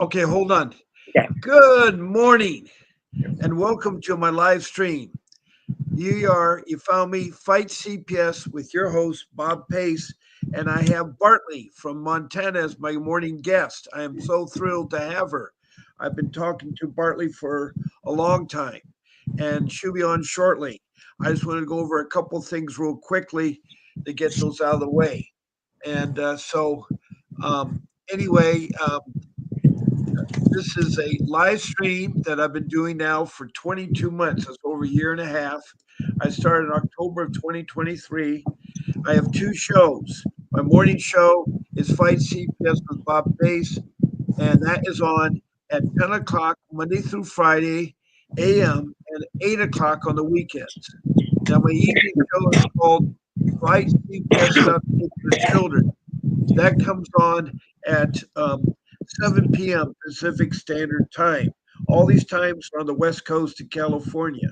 Okay, hold on. Okay. Good morning and welcome to my live stream. You found me, Fight CPS, with your host, Bob Pace, and I have Bartley from Montana as my morning guest. I am so thrilled to have her. I've been talking to Bartley for a long time, and she'll be on shortly. I just want to go over a couple things real quickly to get those out of the way. And um, anyway, this is a live stream that I've been doing now for 22 months. That's over a year and a half. I started in October of 2023. I have two shows. My morning show is Fight CPS with Bob Pace, and that is on at 10 o'clock Monday through Friday a.m. and 8 o'clock on the weekends. Now, my evening show is called Fight CPS Stuff for Children. That comes on at 7 p.m. Pacific Standard Time. All these times are on the West Coast of California.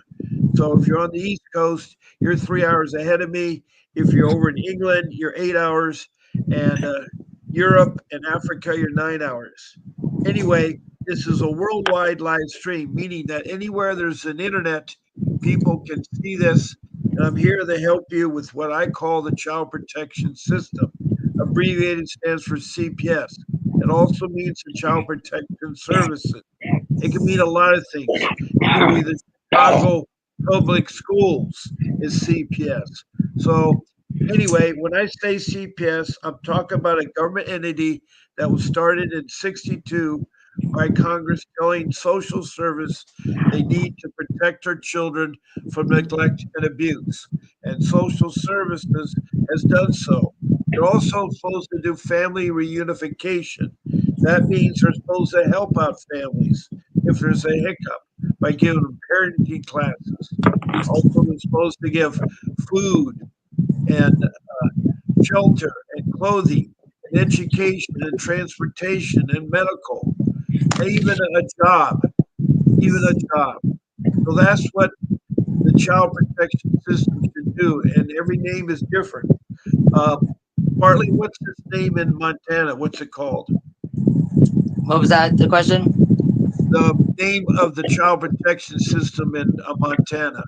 So if you're on the East Coast, you're 3 hours ahead of me. If you're over in England, you're 8 hours. And Europe and Africa, you're 9 hours. Anyway, this is a worldwide live stream, meaning that anywhere there's an internet, people can see this. And I'm here to help you with what I call the child protection system. Abbreviated stands for CPS. It also means the Child Protection Services. It can mean a lot of things. It can be the Chicago Public Schools is CPS. So anyway, when I say CPS, I'm talking about a government entity that was started in 62 by Congress telling social service they need to protect our children from neglect and abuse. And social services has done so. They're also supposed to do family reunification. That means they're supposed to help out families if there's a hiccup by giving them parenting classes. Also, they're supposed to give food and shelter and clothing and education and transportation and medical, and even a job. So that's what the child protection system should do, and every name is different. Uh, Bartley, what's this name in Montana? What's it called? What was that? The question? The name of the child protection system in Montana.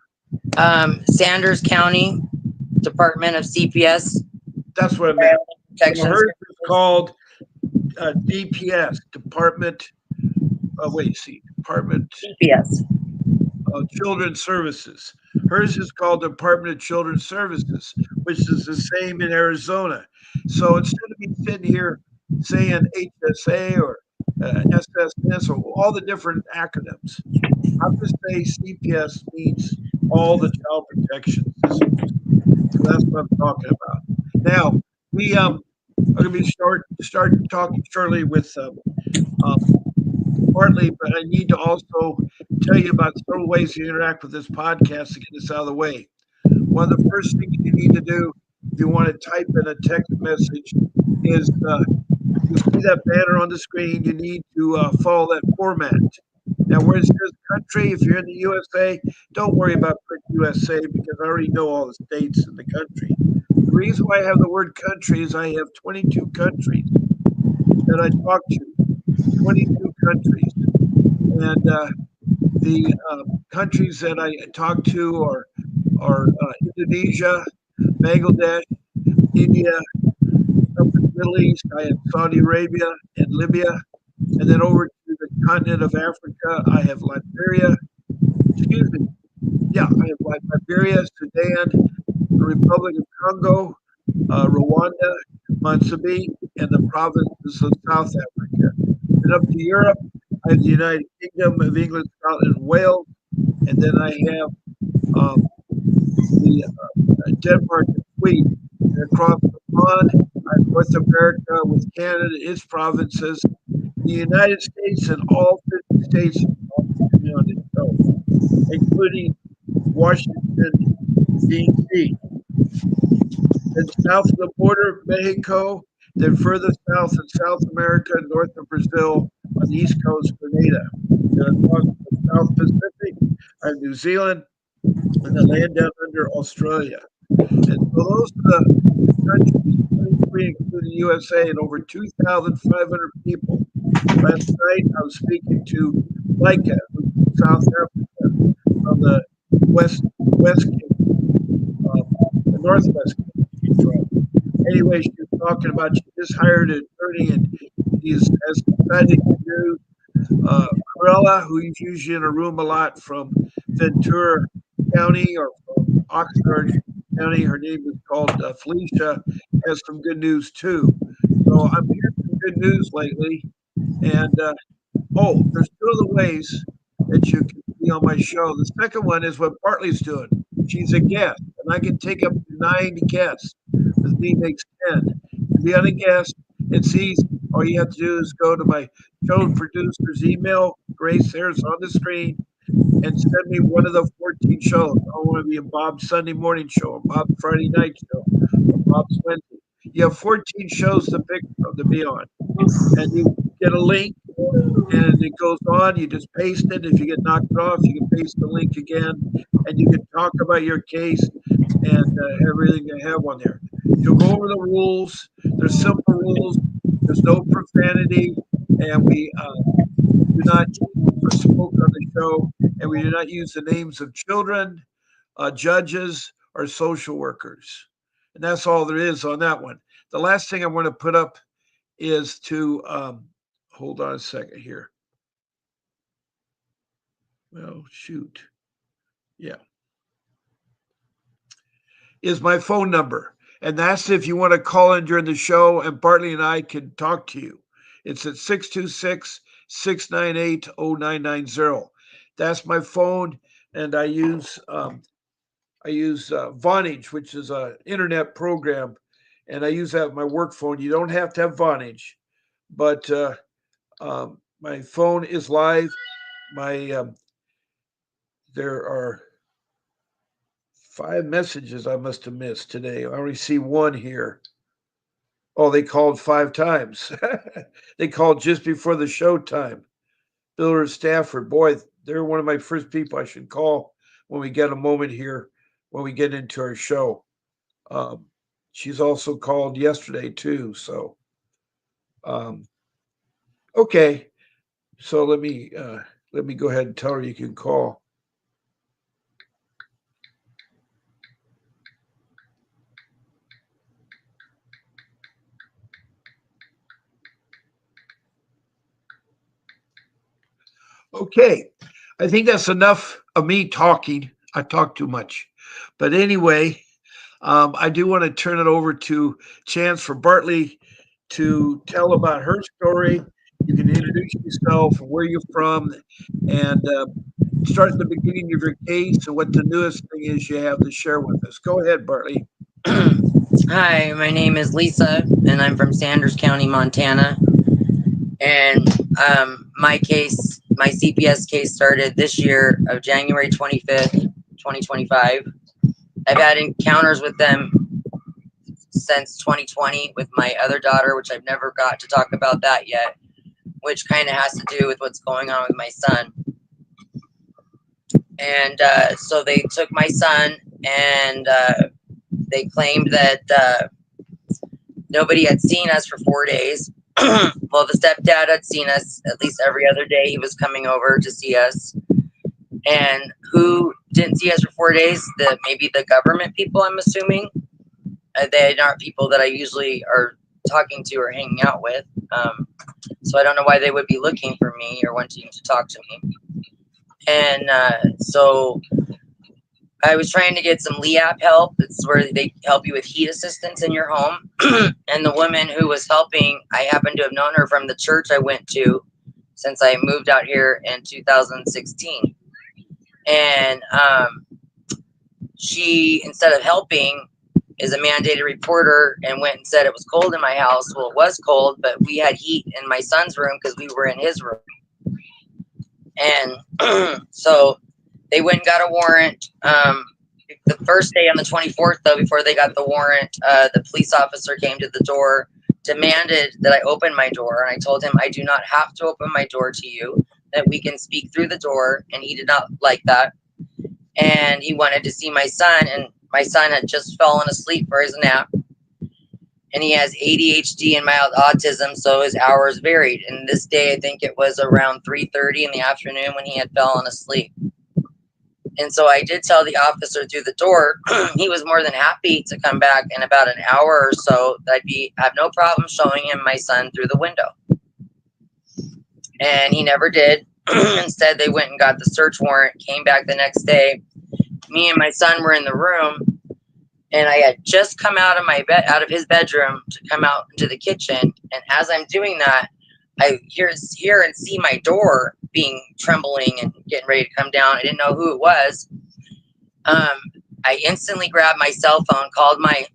Sanders County Department of CPS. That's what I meant. Family So Protection hers is Services. called DPS, Department. Wait, see, Department CPS. of Children's Services. Hers is called Department of Children's Services, which is the same in Arizona. So instead of me sitting here saying HSA or SSS or all the different acronyms, I'll just say CPS means all the child protection systems. So that's what I'm talking about. Now, we are going to be start talking shortly with um, partly, but I need to also tell you about several ways to interact with this podcast to get this out of the way. One of the first things you need to do if you want to type in a text message is you see that banner on the screen. You need to follow that format. Now, where it says country, if you're in the USA, don't worry about putting USA because I already know all the states in the country. The reason why I have the word country is I have 22 countries that I talk to, 22 countries. And the countries that I talk to are Indonesia, Bangladesh, India, up in the Middle East. I have Saudi Arabia and Libya. And then over to the continent of Africa, I have Liberia. Excuse me. Yeah, I have Liberia, Sudan, the Republic of Congo, Rwanda, Mozambique, and the provinces of South Africa. And up to Europe, I have the United Kingdom of England, Scotland, and Wales. And then I have um, the Denmark and Sweden. And across the pond, I have North America with Canada, its provinces, the United States, and all 50 states of the United States, including Washington, D.C. Then south of the border, Mexico. Then further south in South America, north of Brazil, on the east coast, Grenada. Then across the South Pacific, New Zealand, and the land down under Australia. And so those are the countries, 23, including USA, and over 2,500 people. Last night, I was speaking to Leica, who's from South Africa, on the west west Cape, the northwest Cape she's from. Anyway, she was talking about she just hired an attorney, and he's has exciting news. Corella, who's usually in a room a lot from Ventura County or from Oxnard County, her name is called Felicia, has some good news too. So I'm hearing some good news lately. And oh, there's two other ways that you can be on my show. The second one is what Bartley's doing. She's a guest, and I can take up to 9 guests. With me makes 10. To be on a guest, it's easy. All you have to do is go to my show producer's email, Grace there's on the screen, and send me one of the 14 shows. I want to be in Bob's Sunday morning show, or Bob's Friday night show, or Bob's Wednesday. You have 14 shows to pick from to be on, and you get a link and it goes on. You just paste it. If you get knocked off, you can paste the link again, and you can talk about your case and everything they have on there. You'll go over the rules. There's simple rules. There's no profanity, and we do not eat or smoke on the show, and we do not use the names of children, judges, or social workers. And that's all there is on that one. The last thing I want to put up is to hold on a second here. Well, shoot. Yeah. Is my phone number. And that's if you want to call in during the show and Bartley and I can talk to you. It's at 626-698-0990. That's my phone. And I use Vonage, which is an internet program. And I use that with my work phone. You don't have to have Vonage, but my phone is live. My there are 5 messages I must have missed today. I only see one here. Oh, they called 5 times. They called just before the show time. Biller Stafford, boy, they're one of my first people I should call when we get a moment here, when we get into our show. Um, she's also called yesterday too. So, um, okay. So let me go ahead and tell her you can call. Okay. I think that's enough of me talking. I talk too much. But anyway, I do want to turn it over to Chance for Bartley to tell about her story. You can introduce yourself, where you're from, and start at the beginning of your case and what the newest thing is you have to share with us. Go ahead, Bartley. Hi, my name is Lisa, and I'm from Sanders County, Montana. And my case, my CPS case started this year of January 25th, 2025. I've had encounters with them since 2020 with my other daughter, which I've never got to talk about that yet, which kind of has to do with what's going on with my son. And so they took my son, and they claimed that nobody had seen us for 4 days. Well, the stepdad had seen us at least every other day. He was coming over to see us. And who didn't see us for 4 days? Maybe the government people, I'm assuming. They aren't people that I usually are talking to or hanging out with. So I don't know why they would be looking for me or wanting to talk to me. And so I was trying to get some LEAP help. It's where they help you with heat assistance in your home. And the woman who was helping, I happen to have known her from the church I went to since I moved out here in 2016. And she, instead of helping, is a mandated reporter and went and said it was cold in my house. Well, it was cold, but we had heat in my son's room because we were in his room. And so they went and got a warrant. The first day on the 24th, though, before they got the warrant, the police officer came to the door, demanded that I open my door. And I told him I do not have to open my door to you, that we can speak through the door. And he did not like that. And he wanted to see my son. And My son had just fallen asleep for his nap, and he has ADHD and mild autism, so his hours varied. And this day, I think it was around 3:30 in the afternoon when he had fallen asleep. And so I did tell the officer through the door. He was more than happy to come back in about an hour or so. Have no problem showing him my son through the window. And he never did. Instead, they went and got the search warrant. Came back the next day. Me and my son were in the room, and I had just come out of my bed, out of his bedroom, to come out into the kitchen. And as I'm doing that, I hear and see my door being trembling and getting ready to come down. I didn't know who it was. I instantly grabbed my cell phone, called my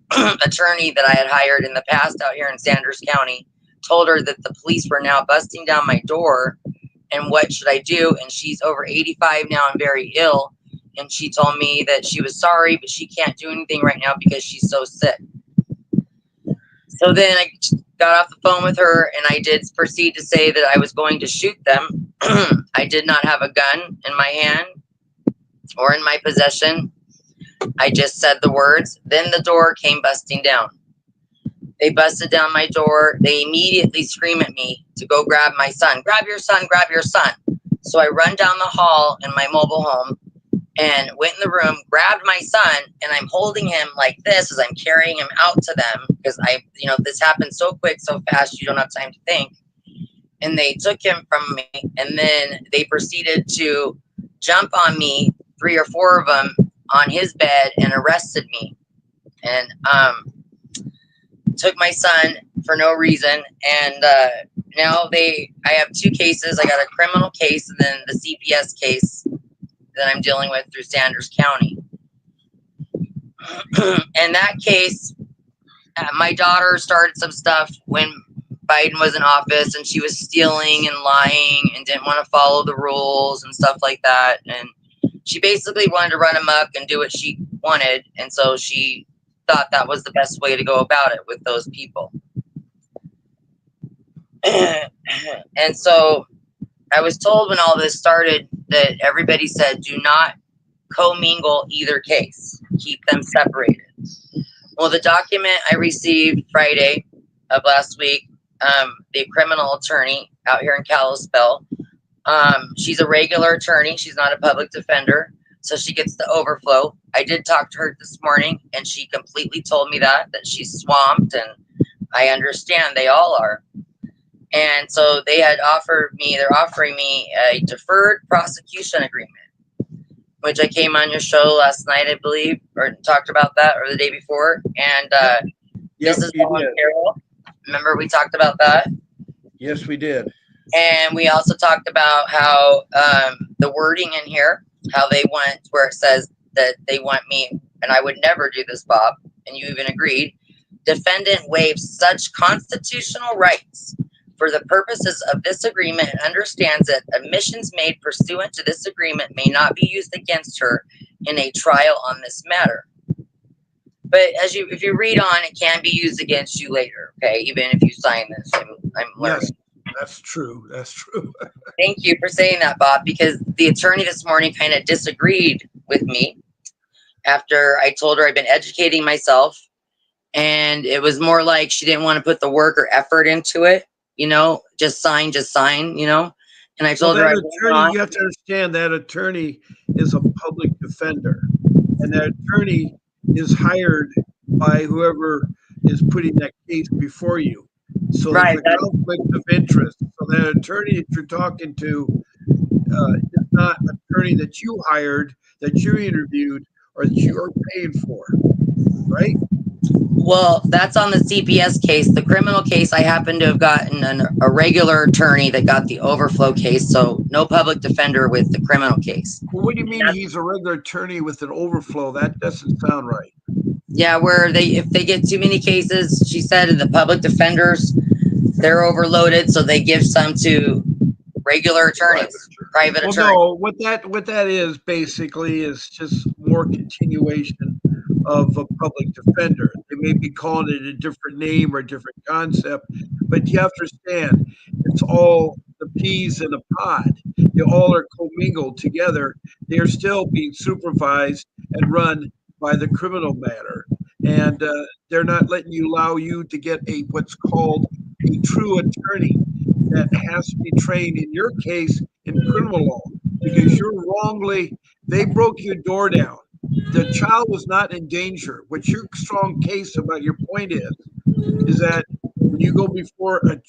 attorney that I had hired in the past out here in Sanders County, told her that the police were now busting down my door, and what should I do? And she's over 85 now and very ill. And she told me that she was sorry, but she can't do anything right now because she's so sick. So then I got off the phone with her, and I did proceed to say that I was going to shoot them. I did not have a gun in my hand or in my possession. I just said the words. Then the door came busting down. They busted down my door. They immediately scream at me to go grab my son. Grab your son, grab your son. So I run down the hall in my mobile home and went in the room, grabbed my son, and I'm holding him like this as I'm carrying him out to them, because this happened so quick, so fast, you don't have time to think. And they took him from me, and then they proceeded to jump on me, 3 or 4 of them, on his bed, and arrested me. And took my son for no reason. And now I have 2 cases. I got a criminal case and then the CPS case that I'm dealing with through Sanders County. And that case, my daughter started some stuff when Biden was in office, and she was stealing and lying and didn't want to follow the rules and stuff like that. And she basically wanted to run amok and do what she wanted. And so she thought that was the best way to go about it with those people. And so I was told when all this started that everybody said, do not commingle either case. Keep them separated. Well, the document I received Friday of last week, the criminal attorney out here in Kalispell, she's a regular attorney. She's not a public defender. So she gets the overflow. I did talk to her this morning, and she completely told me that she's swamped, and I understand they all are. And so they're offering me a deferred prosecution agreement, which I came on your show last night, I believe, or talked about that, or the day before. And this is Carol. Remember we talked about that? Yes, we did. And we also talked about how the wording in here, how they want, where it says that they want me, and I would never do this, Bob, and you even agreed, defendant waives such constitutional rights for the purposes of this agreement and understands that admissions made pursuant to this agreement may not be used against her in a trial on this matter. But if you read on, it can be used against you later, okay? Even if you sign this, I'm learning. Yes, that's true. That's true. Thank you for saying that, Bob, because the attorney this morning kind of disagreed with me after I told her I've been educating myself, and it was more like she didn't want to put the work or effort into it, just sign, And I told her, attorney, you have to understand that attorney is a public defender, and that attorney is hired by whoever is putting that case before you. So there's a conflict of interest. So that attorney that you're talking to is not an attorney that you hired, that you interviewed, or that you're paying for, right? Well, that's on the CPS case. The criminal case, I happen to have gotten a regular attorney that got the overflow case, so no public defender with the criminal case. Well, what do you mean he's a regular attorney with an overflow? That doesn't sound right. Yeah, if they get too many cases, she said, the public defenders, they're overloaded, so they give some to regular attorneys, private attorneys. No, what that is basically is just more continuation of a public defender. They may be calling it a different name or a different concept, but you have to understand, it's all the peas in a pod. They all are commingled together. They are still being supervised and run by the criminal matter, and they're not letting you allow you to get a what's called a true attorney that has to be trained in your case in criminal law because you're wrongly they broke your door down. The child was not in danger. What your strong case about your point is that when you go before a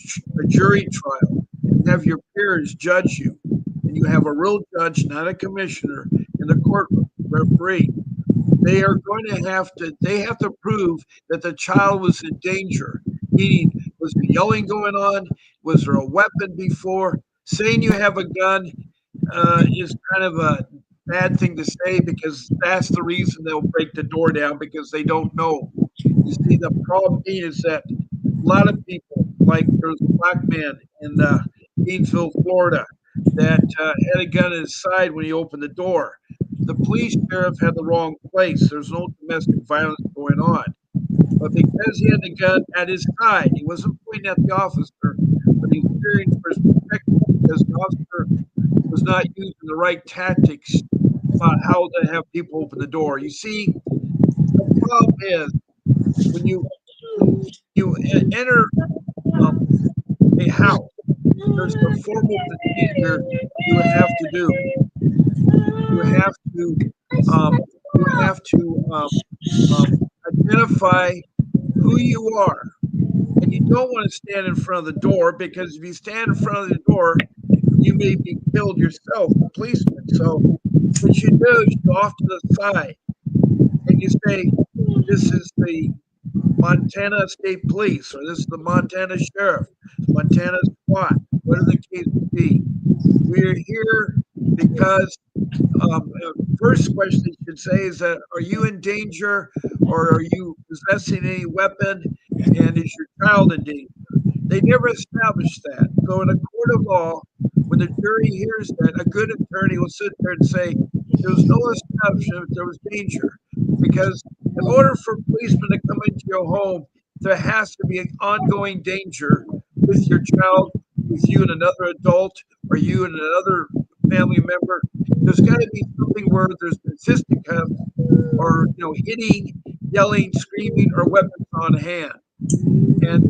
jury trial and have your peers judge you, and you have a real judge, not a commissioner, in the courtroom, referee, they have to prove that the child was in danger. Meaning, was there yelling going on? Was there a weapon before? Saying you have a gun is kind of a bad thing to say because that's the reason they'll break the door down because they don't know. You see, the problem being is that a lot of people, like there was a black man in Gainesville, Florida, that had a gun in his side when he opened the door. The police sheriff had the wrong place. There's no domestic violence going on. But because he had the gun at his side, he wasn't pointing at the officer, but he was fearing for his protection because the officer was not using the right tactics about how to have people open the door. You see, the problem is when you enter um, a house, there's a formal procedure you have to do. You have to um, you have to identify who you are, and you don't want to stand in front of the door because if you stand in front of the door, you may be killed yourself, the policeman. So what you do is you go off to the side and you say, "This is the Montana State Police, or this is the Montana Sheriff, Montana SWAT, whatever the case may be. We're here because first question you should say is that are you in danger or are you possessing any weapon and is your child in danger? They never established that. So in a court of law, when the jury hears that, a good attorney will sit there and say, there was no establishment there was danger. Because in order for policemen to come into your home, there has to be an ongoing danger with your child, with you and another adult, or you and another family member. There's got to be something where there's been fisticuffs or hitting, yelling, screaming, or weapons on hand. And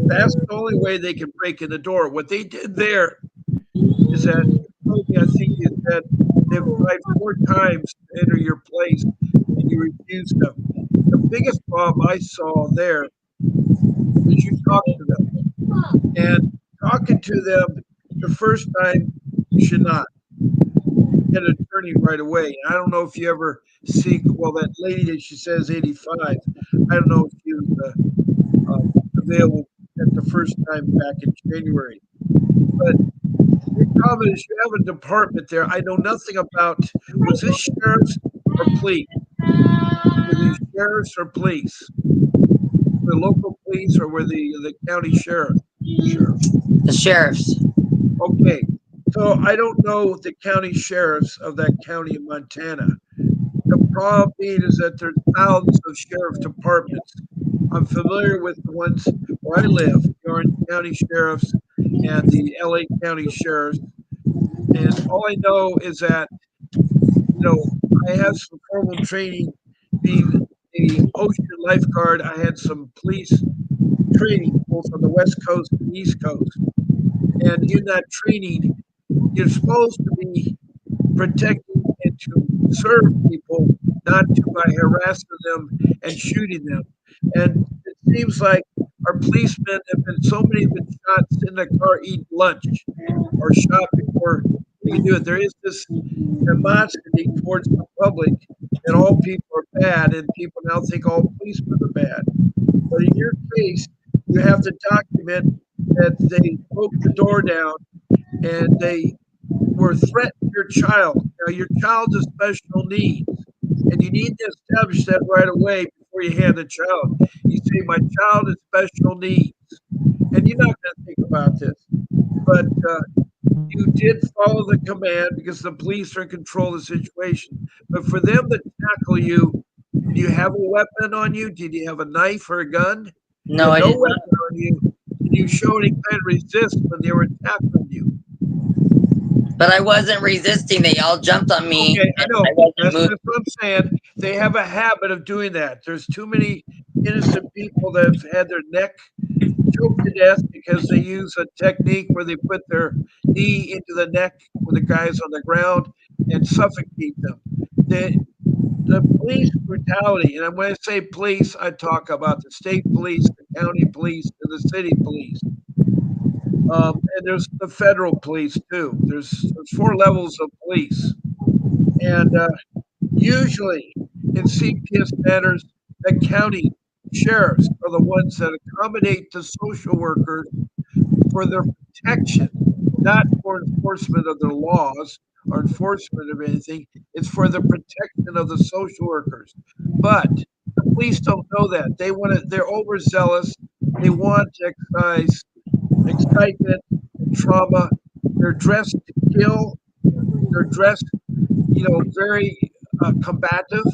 that's the only way they can break in the door. What they did there is that you told me, I think you said they've tried 4 times to enter your place and you refused them. The biggest problem I saw there is you talked to them. And talking to them the first time, you should not get an attorney right away. And I don't know if you ever seek, well, that lady that she says 85, I don't know if she was available at the first time back in January. But the problem is you have a department there. I know nothing about, was this sheriffs or police? Were these sheriffs or police? The local police or were the county sheriff? The sheriffs. Okay. So I don't know the county sheriffs of that county in Montana. The problem being is that there's thousands of sheriff departments. I'm familiar with the ones where I live, the Orange County sheriffs and the LA County sheriffs. And all I know is that, I have some formal training being a ocean lifeguard. I had some police training both on the West Coast and East Coast. And in that training, you're supposed to be protecting and to serve people, not to by harassing them and shooting them. And it seems like our policemen have been so many been shot in the car eating lunch or shot before they can do it. There is this animosity towards the public that all people are bad and people now think all policemen are bad. But in your case, you have to document that they broke the door down and they were threatening your child. Now, your child is special needs, and you need to establish that right away before you hand the child. You say, my child is special needs, and you're not going to think about this, but you did follow the command because the police are in control of the situation. But for them to tackle you, did you have a weapon on you? Did you have a knife or a gun? You No, had I no did not. weapon on you. Did you show any kind of resist when they were tackling you? But I wasn't resisting. They all jumped on me, Okay, I and know. I wasn't That's moving. what I'm saying. They have a habit of doing that. There's too many innocent people that have had their neck choked to death because they use a technique where they put their knee into the neck when the guy's on the ground and suffocate them. The the police brutality, and when I say police, I talk about the state police, the county police, and the city police. And there's the federal police too. There's four levels of police, and usually in CPS matters, the county sheriffs are the ones that accommodate the social workers for their protection, not for enforcement of their laws or enforcement of anything. It's for the protection of the social workers. But the police don't know that. They want to. They're overzealous. They want to excise excitement and trauma. They're dressed to kill. They're dressed, very combative.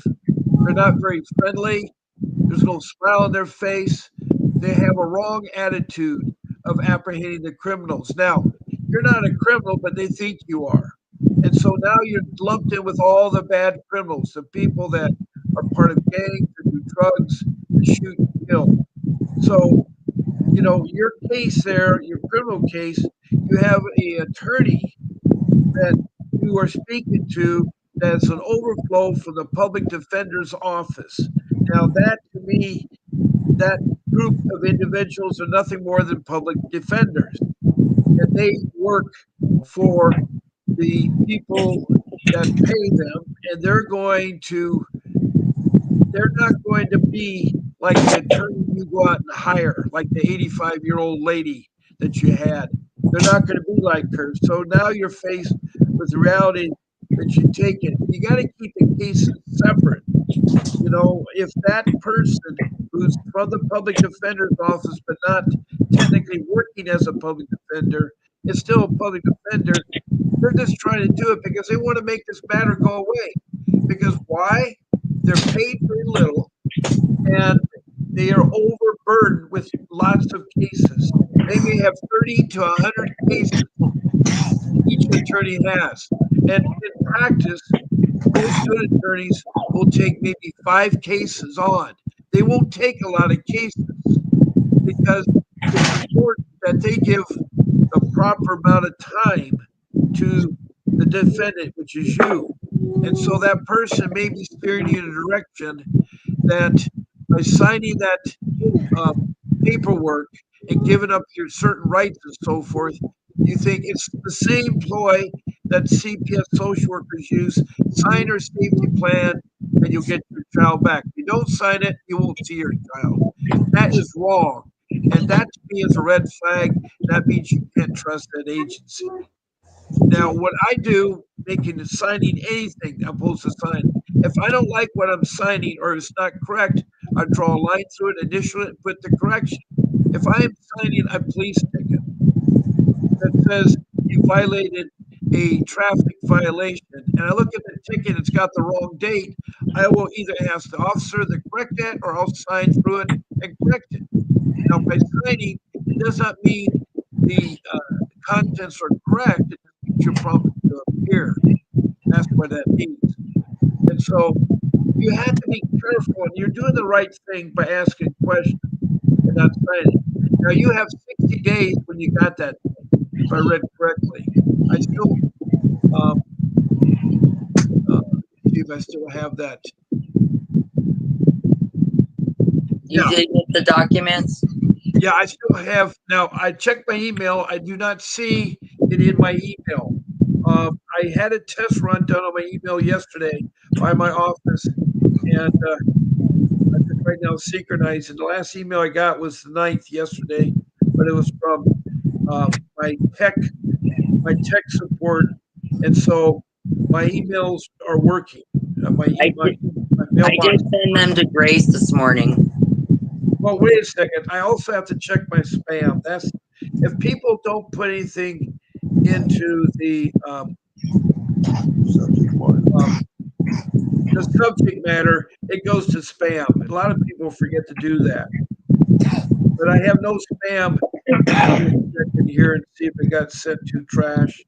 They're not very friendly. There's no smile on their face. They have a wrong attitude of apprehending the criminals. Now, you're not a criminal, but they think you are. And so now you're lumped in with all the bad criminals, the people that are part of gangs that do drugs, that shoot and kill. So, your case there, your criminal case, you have a attorney that you are speaking to that's an overflow from the public defender's office. Now, that to me, that group of individuals are nothing more than public defenders, and they work for the people that pay them, and they're not going to be like the attorney you go out and hire, like the 85-year-old lady that you had. They're not going to be like her. So now you're faced with the reality that you take it. You got to keep the cases separate. If that person who's from the public defender's office but not technically working as a public defender is still a public defender, they're just trying to do it because they want to make this matter go away. Because why? They're paid very little and they are overburdened with lots of cases. They may have 30 to 100 cases each attorney has. And in practice, most good attorneys will take maybe 5 cases on. They won't take a lot of cases because it's important that they give the proper amount of time to the defendant, which is you. And so that person may be steering you in a direction that by signing that uh, paperwork and giving up your certain rights and so forth, you think it's the same ploy that CPS social workers use. Sign our safety plan and you'll get your child back. If you don't sign it, you won't see your child. That is wrong. And that to me is a red flag. That means you can't trust that agency. Now, what I do, making signing anything I'm supposed to sign, if I don't like what I'm signing or it's not correct, I draw a line through it, initial it, and put the correction. If I am signing a police ticket that says you violated a traffic violation, and I look at the ticket, it's got the wrong date, I will either ask the officer to correct that or I'll sign through it and correct it. Now, by signing, it does not mean the contents are correct. It just means you're promised to appear. That's what that means. And so you have to be careful, and you're doing the right thing by asking questions and not signing. Now, you have 60 days when you got that, if I read correctly. I still, um, see if I still have that. You Yeah, did get the documents? yeah, I still have. Now, I checked my email. I do not see it in my email. I had a test run done on my email yesterday by my office, and I'm just right now synchronized. And the last email I got was the 9th yesterday, but it was from my tech support, and so my emails are working. I did, My I mailbox. did send them to Grace this morning. Well, wait a second. I also have to check my spam. That's if people don't put anything into um, the subject matter, it goes to spam. A lot of people forget to do that. But I have no spam. Let me check in here and see if it got sent to trash.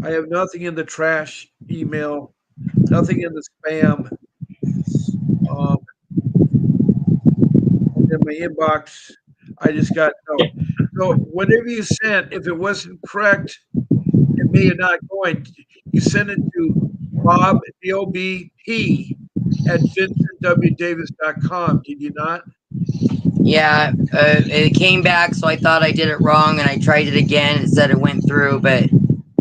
I have nothing in the trash email, nothing in the spam. Um, and in my inbox, I just got no. So whatever you sent, if it wasn't correct, it may have not going. You sent it to Bob BOBP at vincentwdavis.com. Did you not? Yeah, it came back, so I thought I did it wrong, and I tried it again. It said it went through, but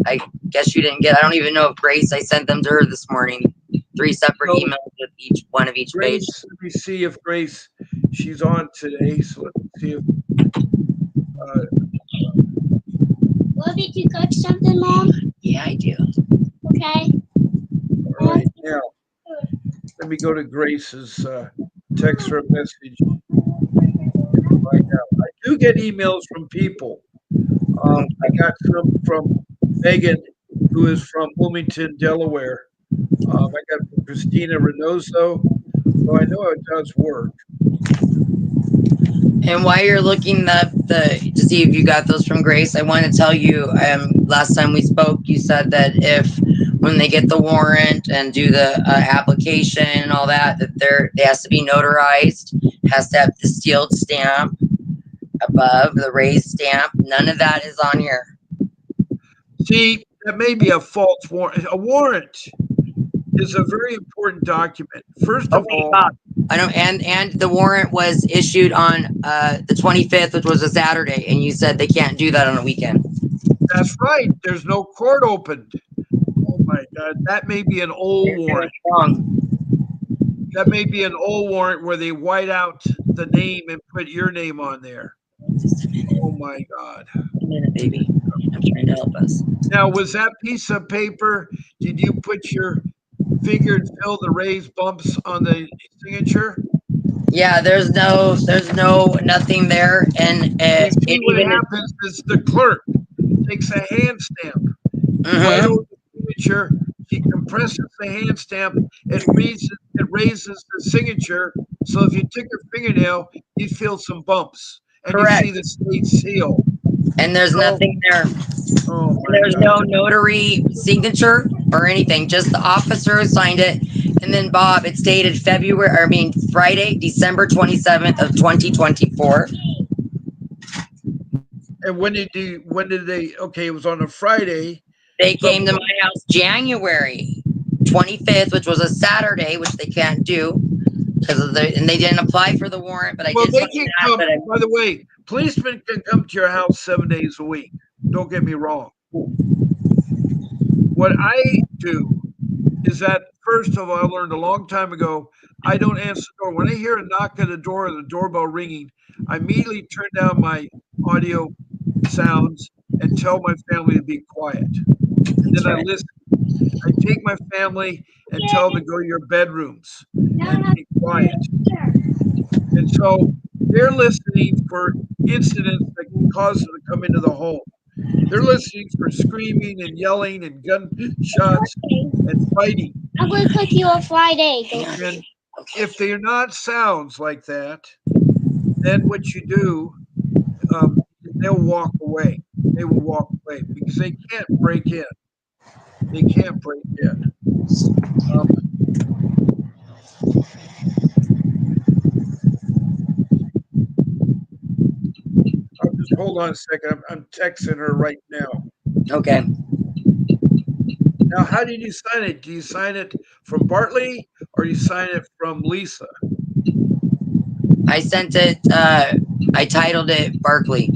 I guess you didn't get. I don't even know if Grace. I sent them to her this morning. 3 separate No, emails with each one of each page. Grace. Let me see if Grace she's on today. So let me see if. Well, did you cook something, Mom? Yeah, I do. Okay. All right, now let me go to Grace's. Text her a message and find out. I do get emails from people. I got some from Megan, who is from Wilmington, Delaware. I got from Christina Reynoso, so I know it does work. And while you're looking up to see if you got those from Grace, I want to tell you, last time we spoke, you said that if when they get the warrant and do the application and all that, that it has to be notarized, has to have the sealed stamp above the raised stamp. None of that is on here. See, that may be a false warrant. A warrant is a very important document. First of Okay, all, Bob. I don't, and the warrant was issued on the 25th, which was a Saturday, and you said they can't do that on a weekend. that's right. There's no court opened. Oh my God, that may be an old warrant. Wrong. That may be an old warrant where they white out the name and put your name on there. Oh my God. A minute, baby. I'm trying to help us. Now, was that piece of paper, did you put your finger and fill the raised bumps on the signature? Yeah, there's nothing there, and You it see, what even is. happens is the clerk takes a hand stamp right Mhm. over the signature. She compresses the hand stamp. It raises the signature. So if you took your fingernail, you'd feel some bumps, and you Correct. see the state seal. And there's So, nothing there. oh And my there's God. no notary signature or anything. Just the officer signed it. And then Bob, it's dated Friday, December 27th of 2024. And when did they? Okay, it was on a Friday, They but came to my house January 25th, which was a Saturday, which they can't do because and they didn't apply for the warrant, but I well, did they tell can them that. come. But I, By the way, policemen can come to your house 7 days a week. Don't get me wrong. What I do is that first of all, I learned a long time ago. I don't answer the door. When I hear a knock at the door or the doorbell ringing, I immediately turn down my audio sounds and tell my family to be quiet. And then that's I right. listen. I take my family and tell them to go to your bedrooms and be quiet. And so they're listening for incidents that can cause them to come into the home. They're listening for screaming and yelling and gunshots and fighting. I'm gonna cook you a fried egg. Hang on, And baby. Okay. if they're not sounds like that, then what you do, um, they'll walk away. They will walk away because they can't break in. They can't break in. Um, I'll just hold on a second. I'm texting her right now. Okay. Now, how did you sign it? Do you sign it from Bartley or you sign it from Lisa? I sent it, I titled it Barkley,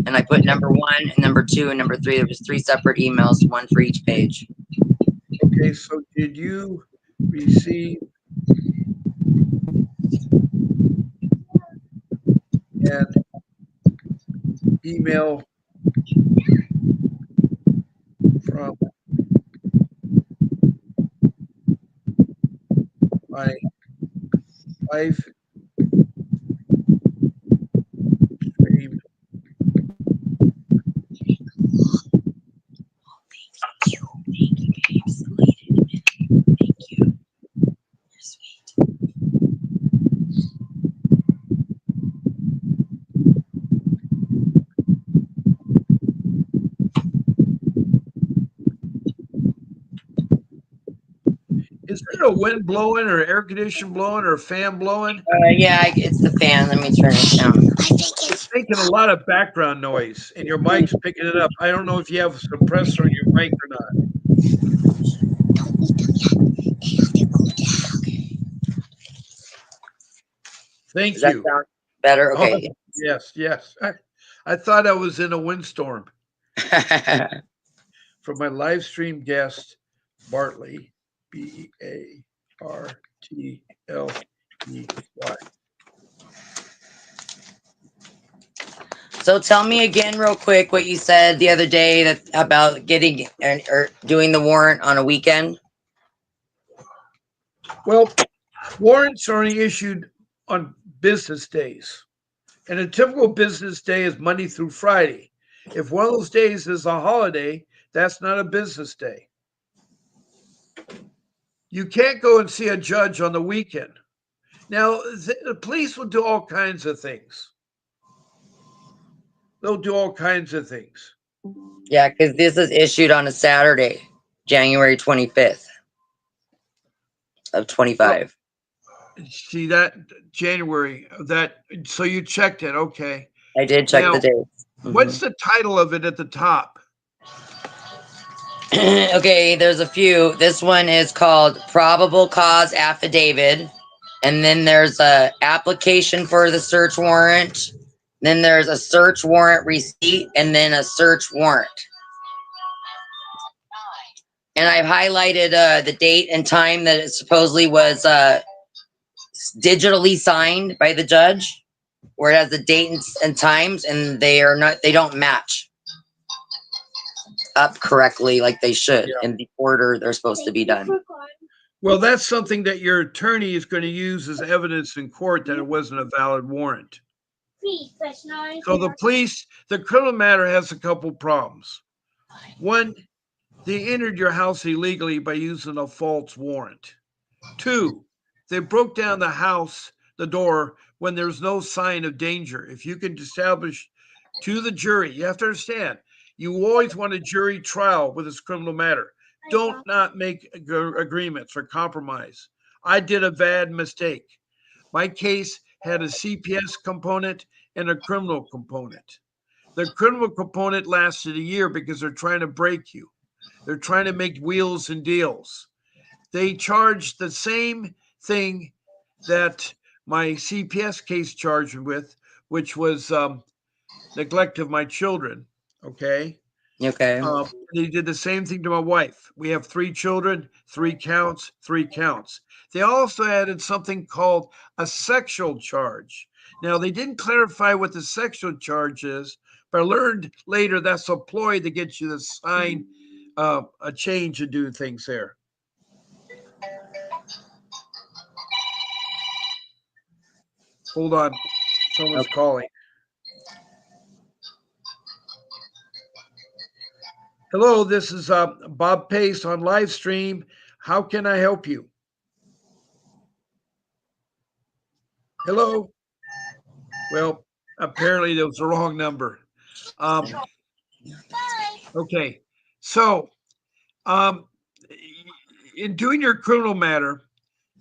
and I put number 1 and number 2 and number 3. There was 3 separate emails, one for each page. Okay, so did you receive an email from my wife named Thank you. Thank you, babes. Thank you. You're sweet. Is there a wind blowing or air condition blowing or a fan blowing? Yeah, it's the fan. Let me turn it down. I think It's making a lot of background noise, and your mic's picking it up. I don't know if you have a suppressor on your mic or not. don't eat them yet. They have to cool Thank Does that you. sound better? Oh, Okay. yes, yes. I thought I was in a windstorm. From my live stream guest, Bartley, Bartley. So tell me again, real quick, what you said the other day that about getting or doing the warrant on a weekend. Well, warrants are only issued on business days. And a typical business day is Monday through Friday. If one of those days is a holiday, that's not a business day. You can't go and see a judge on the weekend. Now, the police will do all kinds of things. They'll do all kinds of things. Yeah, because this is issued on a Saturday, January 25th of 25. See that January, that so you checked it, okay. I did check Now, the dates. what's the title of it at the top? Okay, there's a few. This one is called Probable Cause Affidavit. And then there's a application for the search warrant. Then there's a search warrant receipt and then a search warrant. And I've highlighted the date and time that it supposedly was digitally signed by the judge, where it has the date and times, and they don't match up correctly like they should in the order they're supposed to be done. Well, that's something that your attorney is going to use as evidence in court that it wasn't a valid warrant. So the criminal matter has a couple problems. One, they entered your house illegally by using a false warrant. Two, they broke down the door, when there's no sign of danger. If you can establish to the jury, you have to understand, you always want a jury trial with this criminal matter. Don't not make agreements or compromise. I did a bad mistake. My case had a CPS component and a criminal component. The criminal component lasted a year because they're trying to break you. They're trying to make wheels and deals. They charged the same thing that my CPS case charged me with, which was neglect of my children. Okay. Okay. They did the same thing to my wife. We have 3 children, 3 counts, 3 counts. They also added something called a sexual charge. Now, they didn't clarify what the sexual charge is, but I learned later that's a ploy to get you to sign a change and do things there. Hold on. Someone's calling. Hello, this is Bob Pace on live stream. How can I help you? Hello? Well, apparently that was the wrong number. Okay. So, in doing your criminal matter,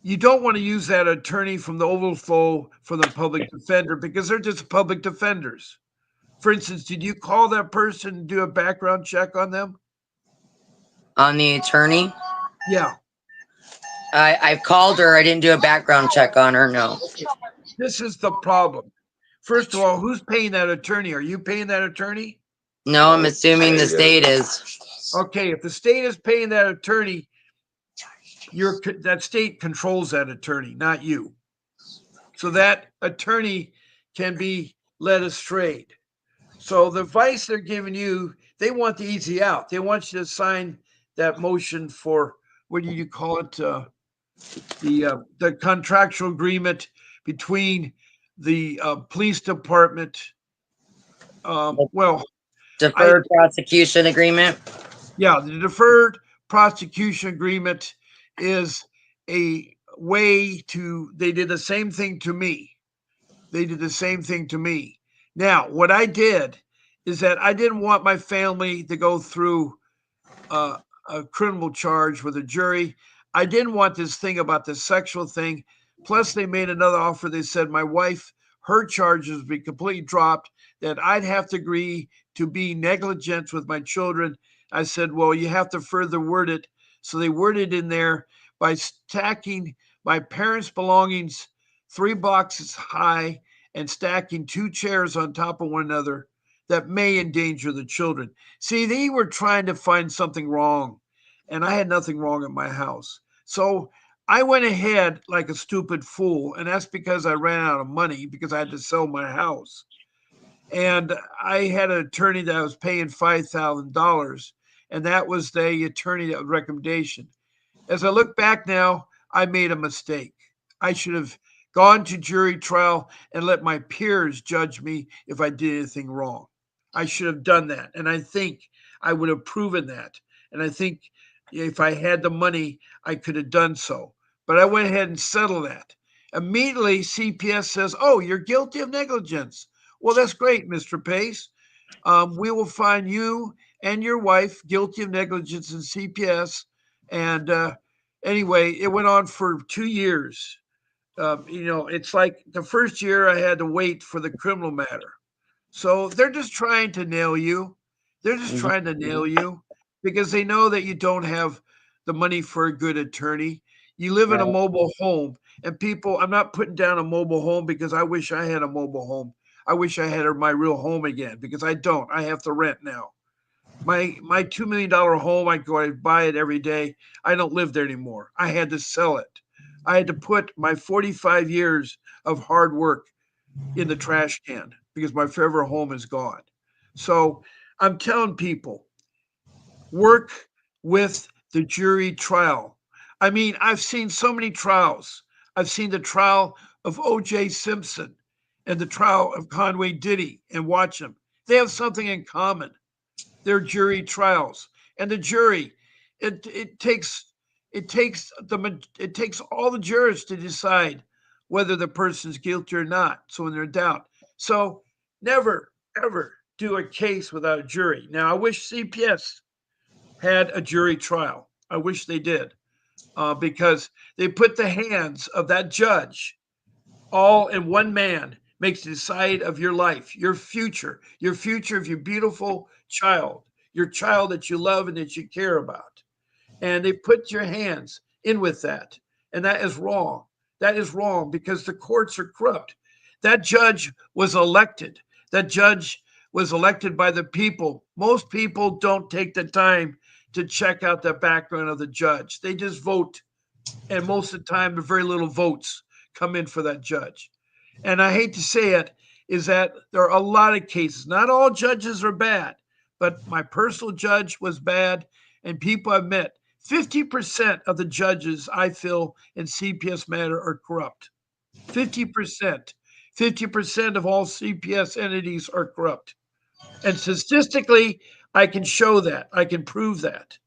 you don't want to use that attorney from the overflow for the public defender because they're just public defenders. For instance, did you call that person and do a background check on them? On the attorney? Yeah. I've called her. I didn't do a background check on her. No. This is the problem. First of all, who's paying that attorney? Are you paying that attorney? No, I'm assuming the state is. Okay, if the state is paying that attorney, that state controls that attorney, not you. So that attorney can be led astray. So the advice they're giving you, they want the easy out. They want you to sign that motion for, what do you call it? The contractual agreement between the police department. Deferred prosecution agreement. Yeah, the deferred prosecution agreement is a way they did the same thing to me. Now, what I did is that I didn't want my family to go through a criminal charge with a jury. I didn't want this thing about the sexual thing. Plus, they made another offer. They said my wife, her charges would be completely dropped, that I'd have to agree to be negligent with my children. I said, well, you have to further word it. So they worded in there by stacking my parents' belongings 3 boxes high and stacking 2 chairs on top of one another that may endanger the children. See, they were trying to find something wrong, and I had nothing wrong at my house. So I went ahead like a stupid fool, and that's because I ran out of money because I had to sell my house. And I had an attorney that I was paying $5,000, and that was the attorney that was recommendation. As I look back now, I made a mistake. I should have gone to jury trial and let my peers judge me if I did anything wrong. I should have done that. And I think I would have proven that. And I think if I had the money, I could have done so. But I went ahead and settled that. Immediately, CPS says, oh, you're guilty of negligence. Well, that's great, Mr. Pace. We will find you and your wife guilty of negligence in CPS. And anyway, it went on for 2 years. It's like the first year I had to wait for the criminal matter. So they're just trying to nail you. They're just Mhm. trying to nail you because they know that you don't have the money for a good attorney. You live in a Right. mobile home, and people, I'm not putting down a mobile home because I wish I had a mobile home. I wish I had my real home again because I don't. I have to rent now. My $2 million home, I go, I buy it every day. I don't live there anymore. I had to sell it. I had to put my 45 years of hard work in the trash can because my forever home is gone. So I'm telling people, work with the jury trial. I mean, I've seen so many trials. I've seen the trial of O.J. Simpson and the trial of Conway Diddy and watch them. They have something in common. They're jury trials, and the jury, it takes it takes all the jurors to decide whether the person's guilty or not. So when they're in doubt, so never ever do a case without a jury. Now I wish CPS had a jury trial. I wish they did, because they put the hands of that judge all in one man makes the decide of your life, your future of your beautiful child, your child that you love and that you care about. And they put your hands in with that. And that is wrong. That is wrong because the courts are corrupt. That judge was elected. That judge was elected by the people. Most people don't take the time to check out the background of the judge. They just vote. And most of the time, very little votes come in for that judge. And I hate to say it, is that there are a lot of cases. Not all judges are bad, but my personal judge was bad, and people I've met, 50% of the judges I feel in CPS matter are corrupt. 50%. 50% of all CPS entities are corrupt. And statistically, I can show that. I can prove that.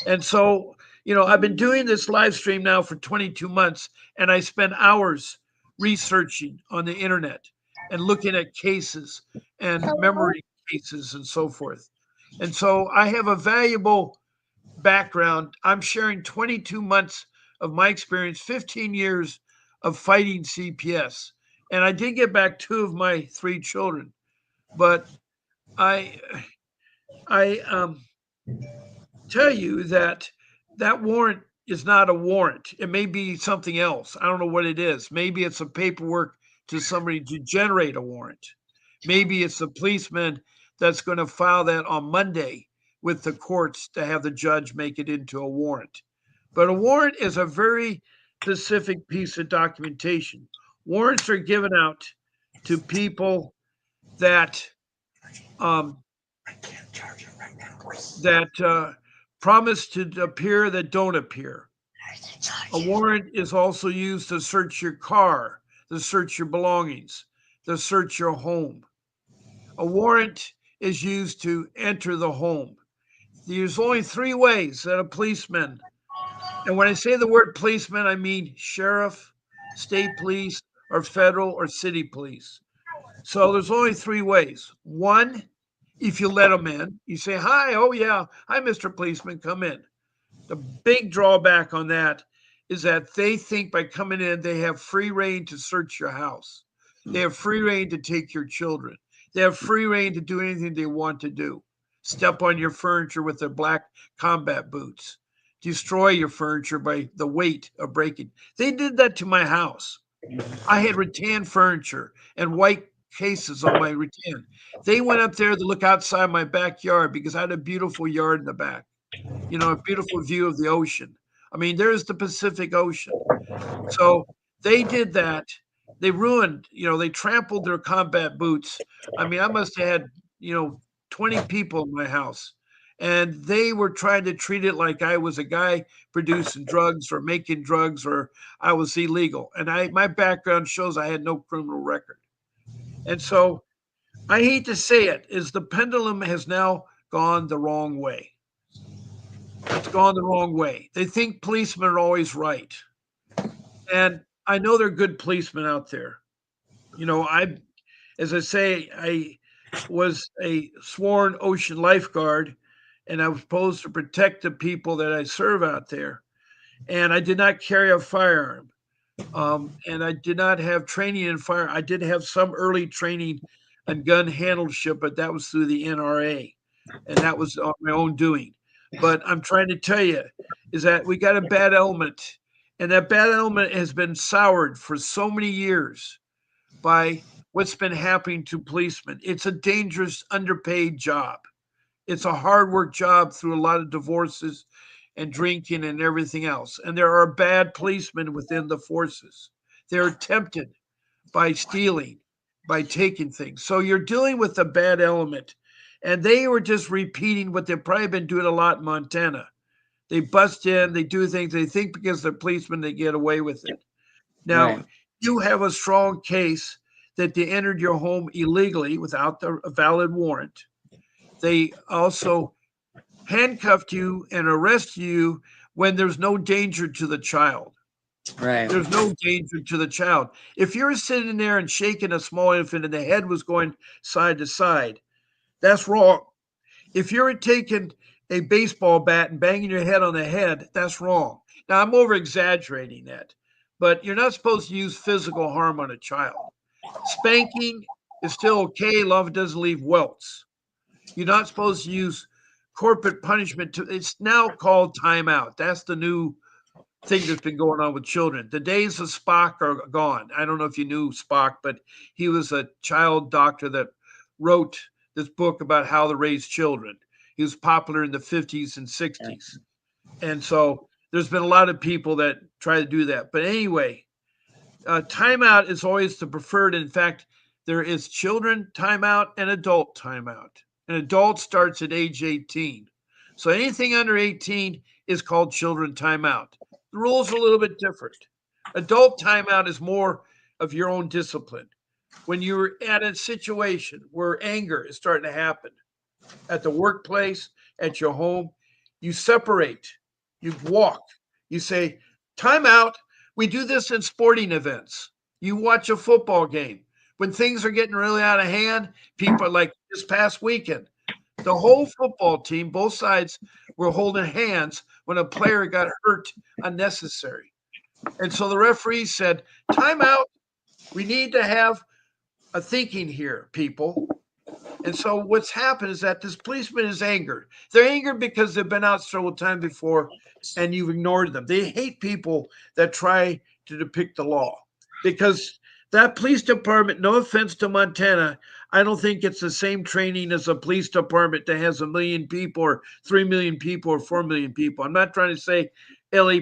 And so, I've been doing this live stream now for 22 months, and I spend hours researching on the internet and looking at cases and Hello? memory cases and so forth. And so I have a valuable background. I'm sharing 22 months of my experience, 15 years of fighting CPS. And I did get back 2 of my 3 children, but I I tell you that that warrant is not a warrant. It may be something else. I don't know what it is. Maybe it's a paperwork to somebody to generate a warrant. Maybe it's the policeman that's going to file that on Monday with the courts to have the judge make it into a warrant. But a warrant is a very specific piece of documentation. Warrants are given out to people that um, promise to appear that don't appear. A warrant is also used to search your car, to search your belongings, to search your home. A warrant is used to enter the home. There's only 3 ways that a policeman, and when I say the word policeman, I mean sheriff, state police, or federal or city police. So there's only 3 ways. One, if you let them in, you say, hi, oh yeah, hi, Mr. Policeman, come in. The big drawback on that is that they think by coming in, they have free reign to search your house. They have free reign to take your children. They have free reign to do anything they want to do. Step on your furniture with their black combat boots, destroy your furniture by the weight of breaking. They did that to my house. I had rattan furniture and white cases on my rattan. They went up there to look outside my backyard because I had a beautiful yard in the back, a beautiful view of the ocean. I mean, there's the Pacific Ocean. So they did that. They ruined, they trampled their combat boots. I mean, I must have had, 20 people in my house. And they were trying to treat it like I was a guy producing drugs or making drugs or I was illegal. And my background shows I had no criminal record. And so I hate to say it, is the pendulum has now gone the wrong way. It's gone the wrong way. They think policemen are always right. And I know there are good policemen out there. As I say, I was a sworn ocean lifeguard and I was supposed to protect the people that I serve out there. And I did not carry a firearm. And I did not have training in fire. I did have some early training on gun handlership, but that was through the NRA, and that was on my own doing. But I'm trying to tell you is that we got a bad element, and that bad element has been soured for so many years by what's been happening to policemen. It's a dangerous, underpaid job. It's a hard work job through a lot of divorces and drinking and everything else. And there are bad policemen within the forces. They're tempted by stealing, by taking things. So you're dealing with a bad element. And they were just repeating what they've probably been doing a lot in Montana. They bust in, they do things, they think because they're policemen, they get away with it. Now, Right. you have a strong case that they entered your home illegally without a valid warrant. They also handcuffed you and arrested you when there's no danger to the child. Right. There's no danger to the child. If you're sitting there and shaking a small infant and the head was going side to side, that's wrong. If you're taking a baseball bat and banging your head on the head, that's wrong. Now, I'm over exaggerating that, but you're not supposed to use physical harm on a child. Spanking is still okay, love doesn't leave welts. You're not supposed to use corporate punishment. It's now called timeout. That's the new thing that's been going on with children. The days of Spock are gone. I don't know if you knew Spock, but he was a child doctor that wrote this book about how to raise children. He was popular in the 50s and 60s. And so there's been a lot of people that try to do that. But anyway, timeout is always the preferred. In fact, there is children timeout and adult timeout. An adult starts at age 18. So anything under 18 is called children timeout. The rules are a little bit different. Adult timeout is more of your own discipline. When you're at a situation where anger is starting to happen at the workplace, at your home, you separate, you walk, you say, time out. We do this in sporting events. You watch a football game. When things are getting really out of hand, people are like this past weekend. The whole football team, both sides, were holding hands when a player got hurt unnecessary. And so the referee said, time out. We need to have a thinking here, people. And so what's happened is that this policeman is angered. They're angered because they've been out several times before and you've ignored them. They hate people that try to depict the law because that police department, no offense to Montana, I don't think it's the same training as a police department that has 1 million people or 3 million people or 4 million people. I'm not trying to say LA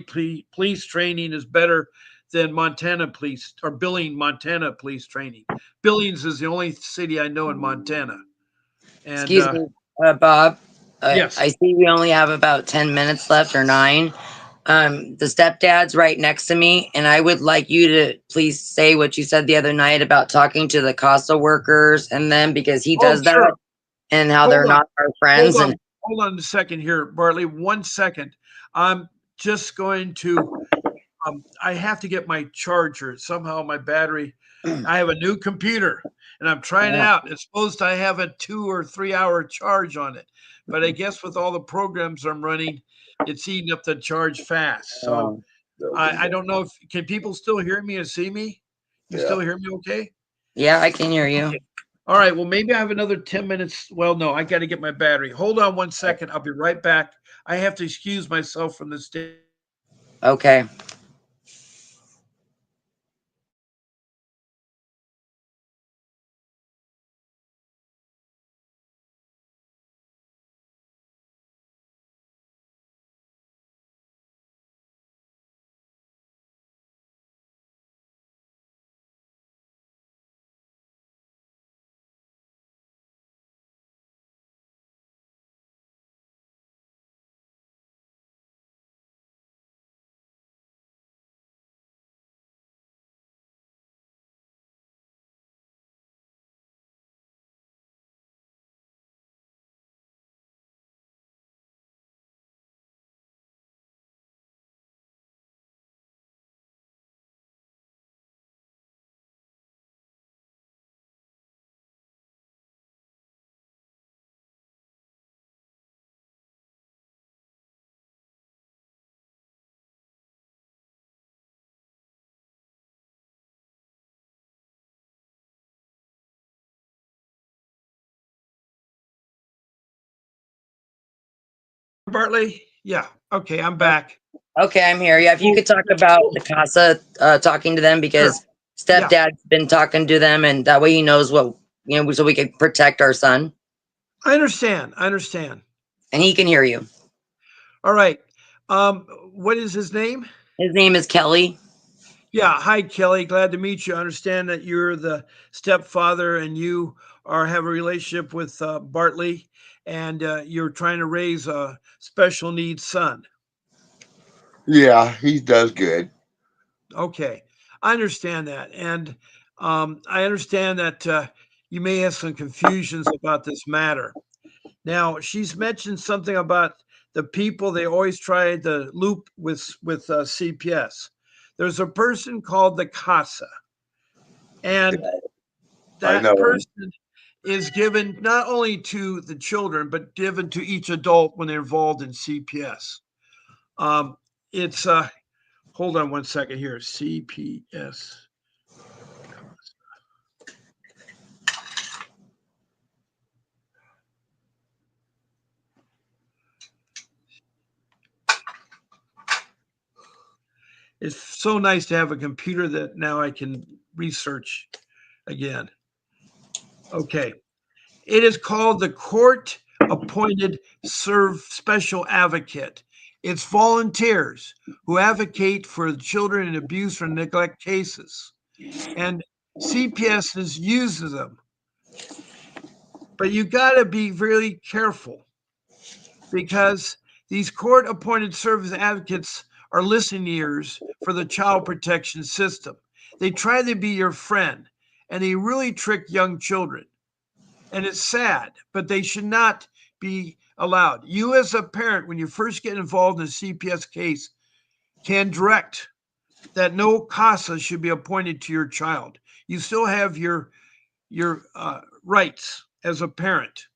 police training is better than Montana police or Montana police training. Billings is the only city I know in Montana. And Excuse me, Bob. yes. I see we only have about 10 minutes left or nine. The stepdad's right next to me, and I would like you to please say what you said the other night about talking to the CASA workers and them because he Oh, does that sure. and how Hold they're on. not our Hold friends. on. And Hold on a second here, Bartley. 1 second. I'm just going to I have to get my charger. Somehow my battery, I have a new computer and I'm trying it out. It's supposed to have a 2 or 3 hour charge on it. But I guess with all the programs I'm running, it's eating up the charge fast. So I don't know if can people still hear me and see me? You Yeah. still hear me okay? Yeah, I can hear you. Okay. All right. Well, maybe I have another 10 minutes. Well, no, I got to get my battery. Hold on one second. I'll be right back. I have to excuse myself from the stage. Okay. Bartley? Yeah. Okay. I'm back. Okay, I'm here. Yeah, if you could talk about the CASA talking to them Sure. because Yeah. stepdad's been talking to them and that way he knows what, so we can protect our son I understand. I understand. and he can hear you. All right. What is his name? His name is Kelly. Yeah. Hi, Kelly. Glad to meet you. I understand that you're the stepfather and you have a relationship with Bartley, and you're trying to raise a special needs son. Yeah, he does good. Okay, I understand that, and I understand that you may have some confusions about this matter. Now, she's mentioned something about the people they always try to loop with CPS. There's a person called the CASA, and I that know him. person is given not only to the children but given to each adult when they're involved in CPS. It's hold on one second here. CPS. It's so nice to have a computer that now I can research again. Okay. It is called the Court Appointed Serve Special Advocate. It's volunteers who advocate for children in abuse or neglect cases. And CPS uses them. But you got to be really careful because these court appointed service advocates are listening ears for the child protection system. They try to be your friend and they really trick young children. And it's sad, but they should not be allowed. You, as a parent, when you first get involved in a CPS case, can direct that no CASA should be appointed to your child. You still have your rights as a parent,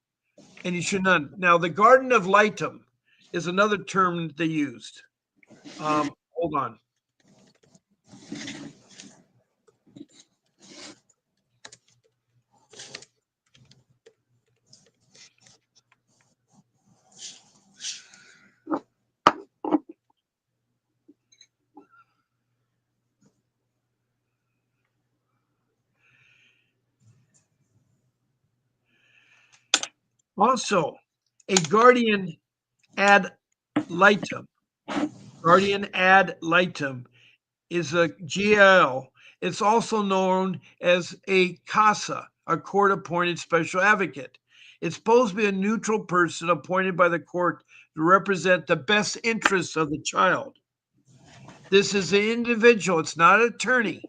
and you should not. Now, the Garden of Lightum is another term they used. Hold on. Also, a guardian ad litem. Guardian ad litem is a GL. It's also known as a CASA, a court appointed special advocate. It's supposed to be a neutral person appointed by the court to represent the best interests of the child. This is the individual, it's not an attorney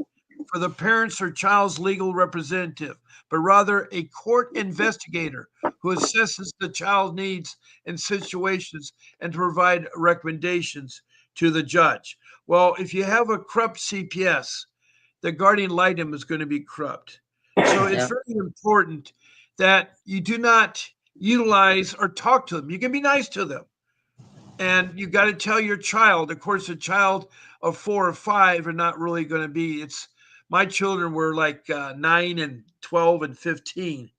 for the parents or child's legal representative, but rather a court investigator who assesses the child needs and situations and to provide recommendations to the judge. Well, if you have a corrupt CPS, the guardian litem is going to be corrupt. So it's Yeah. very important that you do not utilize or talk to them. You can be nice to them, And you got to tell your child. Of course, a child of 4 or 5 are not really going to be. It's my children were like 9 and 12 and 15,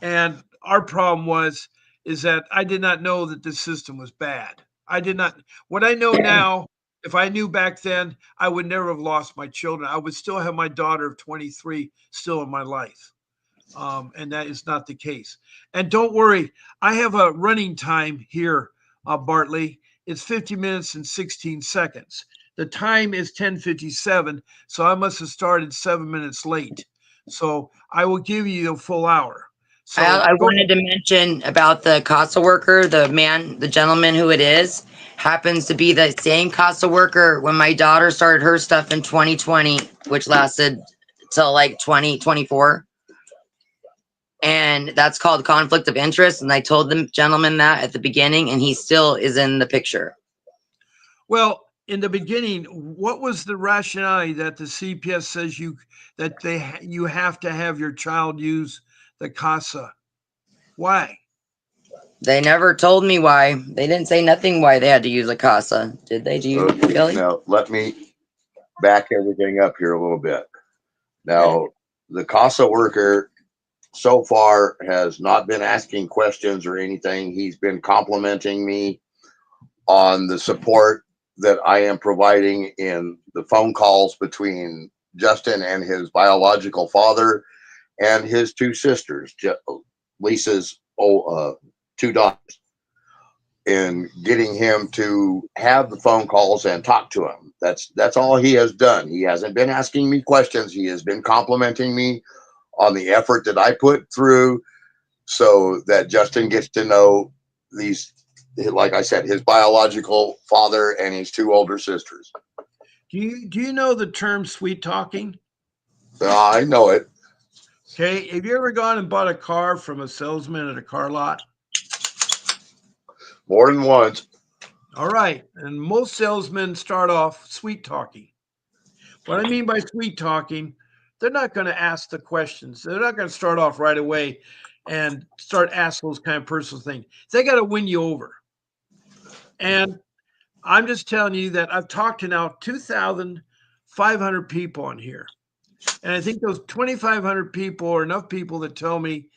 and our problem was is that I did not know that the system was bad. I did not. What I know now, if I knew back then, I would never have lost my children. I would still have my daughter of 23 still in my life. And that is not the case. And don't worry, I have a running time here, Bartley. It's 50 minutes and 16 seconds. The time is 10:57, so I must have started 7 minutes late. So I will give you a full hour. So I go wanted to mention about the CASA worker, the gentleman who it is, happens to be the same CASA worker when my daughter started her stuff in 2020, which lasted till like 2024. And that's called conflict of interest. And I told the gentleman that at the beginning, and he still is in the picture. Well, in the beginning, what was the rationale that the CPS says you have to have your child use the CASA? Why? They never told me why. They didn't say nothing why they had to use a CASA. Did they? Do you Okay, really? now let me back everything up here a little bit. Now, Okay. the CASA worker so far has not been asking questions or anything. He's been complimenting me on the support that I am providing in the phone calls between Justin and his biological father and his two sisters, Lisa's two daughters, in getting him to have the phone calls and talk to him. That's all he has done. He hasn't been asking me questions. He has been complimenting me on the effort that I put through so that Justin gets to know these, like I said, his biological father and his two older sisters. Do you know the term sweet talking? I know it. Okay, have you ever gone and bought a car from a salesman at a car lot? More than once. All right, and most salesmen start off sweet talking. What I mean by sweet talking, they're not going to ask the questions. They're not going to start off right away and start asking those kind of personal things. They got to win you over. And I'm just telling you that I've talked to now 2,500 people on here. And I think those 2,500 people are enough people that tell me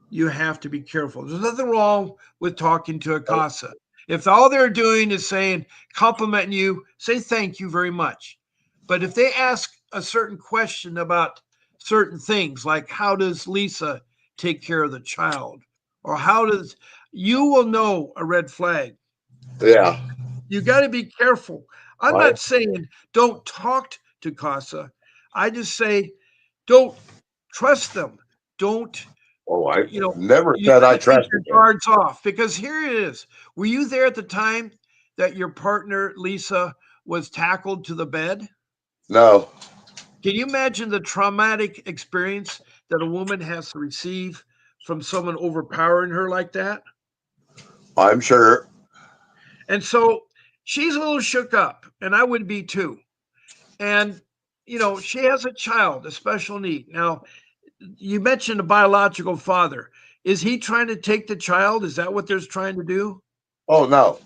you have to be careful. There's nothing wrong with talking to a CASA. If all they're doing is saying, complimenting you, say thank you very much. But if they ask a certain question about certain things, like how does Lisa take care of the child? Or how does you will know a red flag. Yeah. You got to be careful. I'm I, not saying don't talk to CASA. I just say don't trust them. Don't I you know, never you said I gotta keep your trusted him. guards off because here it is. Were you there at the time that your partner, Lisa, was tackled to the bed? No, Can you imagine the traumatic experience that a woman has to receive from someone overpowering her like that? I'm sure. And so she's a little shook up, and I would be too. And, she has a child, a special need. Now, you mentioned a biological father. Is he trying to take the child? Is that what they're trying to do? Oh, no.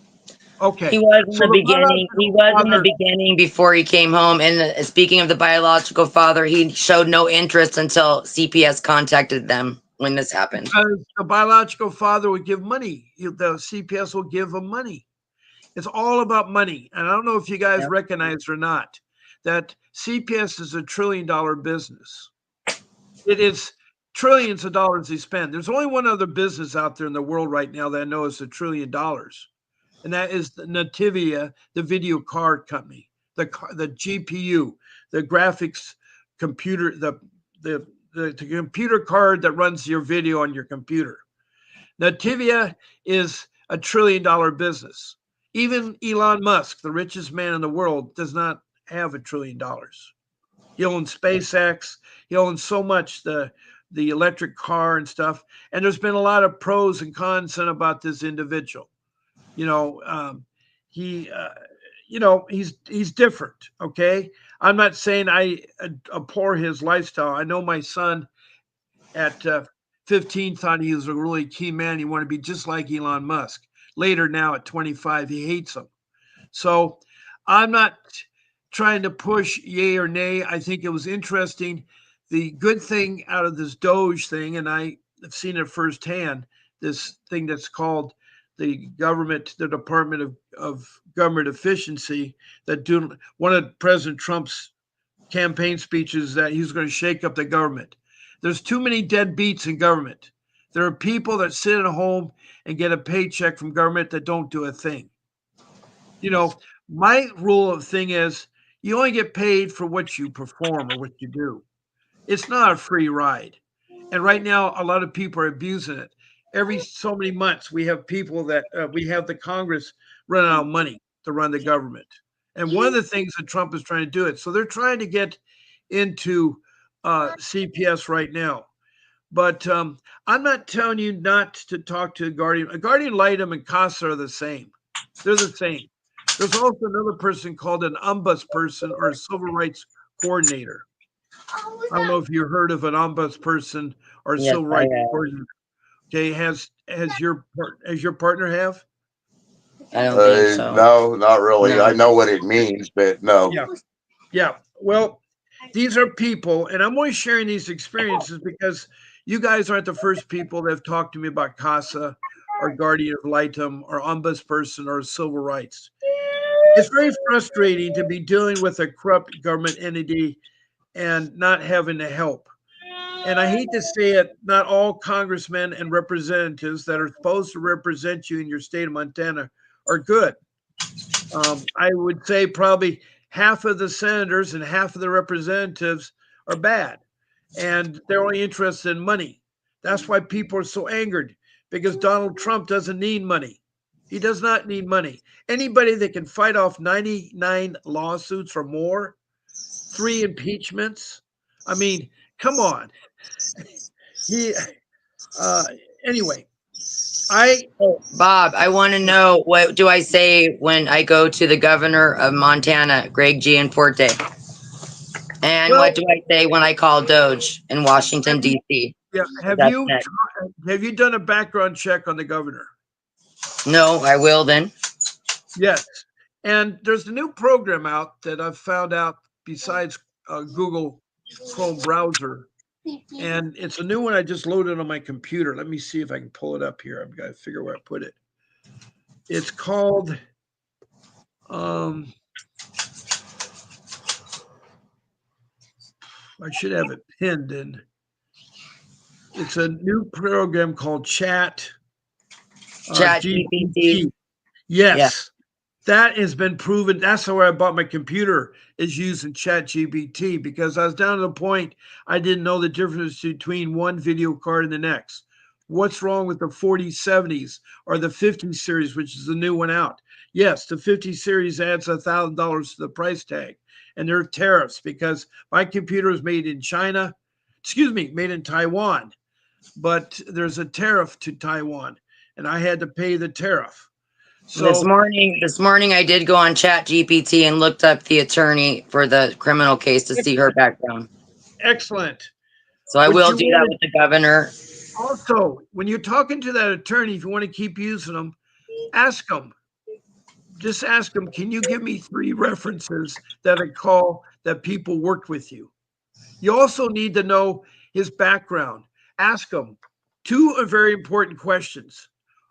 He Okay. was in So the the beginning. He biological was in the father, beginning before he came home. And speaking of the biological father, he showed no interest until CPS contacted them when this happened. because the biological father would give money. The CPS will give him money. It's all about money. And I don't know if you guys Yep. recognize or not that CPS is $1 trillion business. It is trillions of dollars they spend. There's only one other business out there in the world right now that I know is $1 trillion, and that is the Nativia, the video card company, the GPU, the graphics computer, the computer card that runs your video on your computer. Nativia is $1 trillion business. Even Elon Musk, the richest man in the world, does not have $1 trillion. He owns SpaceX. He owns so much the electric car and stuff. And there's been a lot of pros and cons about this individual. You know, he, he's different. Okay, I'm not saying I abhor his lifestyle. I know my son at 15 thought he was a really key man. He wanted to be just like Elon Musk. later now at 25, he hates them. So I'm not trying to push yay or nay. I think it was interesting. The good thing out of this Doge thing, and I have seen it firsthand, this thing that's called the Department of Government Efficiency, that do one of President Trump's campaign speeches that he's going to shake up the government. There's too many deadbeats in government. There are people that sit at home and get a paycheck from government that don't do a thing. You know, my rule of thing is you only get paid for what you perform or what you do. It's not a free ride. And right now, a lot of people are abusing it. Every so many months, we have people that we have the Congress running out of money to run the government. And one of the things that Trump is trying to do it. So they're trying to get into CPS right now. But I'm not telling you not to talk to a guardian. A guardian litem and CASA are the same. They're the same. There's also another person called an ombudsperson or a civil rights coordinator. I don't know if you heard of an ombudsperson or a Yes, civil I rights have. coordinator. Okay, has your partner have? I don't think so. No, not really. No. I know what it means, but no. Yeah. Yeah. Well, these are people, and I'm only sharing these experiences because you guys aren't the first people that have talked to me about CASA or guardian of litem or ombudsperson or civil rights. It's very frustrating to be dealing with a corrupt government entity and not having the help. And I hate to say it, not all congressmen and representatives that are supposed to represent you in your state of Montana are good. I would say probably half of the senators and half of the representatives are bad, and they're only interested in money. That's why people are so angered because Donald Trump doesn't need money. He does not need money. Anybody that can fight off 99 lawsuits or more, 3 impeachments. I mean, come on. He uh anyway, I Bob, I want to know, what do I say when I go to the governor of Montana, Greg Gianforte? And well, what do I say when I call Doge in Washington, have you, D.C.? yeah, That's next. have you done a background check on the governor? No, I will then. Yes. And there's a new program out that I've found out besides Google Chrome browser. And it's a new one I just loaded on my computer. Let me see if I can pull it up here. I've got to figure where I put it. It's called I should have it pinned in. It's a new program called Chat Chat GPT. GPT. Yes, that has been proven. That's where I bought my computer, is using Chat GPT, because I was down to the point I didn't know the difference between one video card and the next. What's wrong with the 4070s or the 50 series, which is the new one out? Yes, the 50 series adds $1,000 to the price tag, and there are tariffs because my computer is made in China, made in Taiwan, but there's a tariff to Taiwan, and I had to pay the tariff. So This morning I did go on Chat GPT and looked up the attorney for the criminal case to see her background. excellent. So I What will you do that want with the governor. Also, when you're talking to that attorney, if you want to keep using them, ask them. Just ask them, can you give me 3 references that I call that people worked with you? You also need to know his background. Ask him 2 very important questions.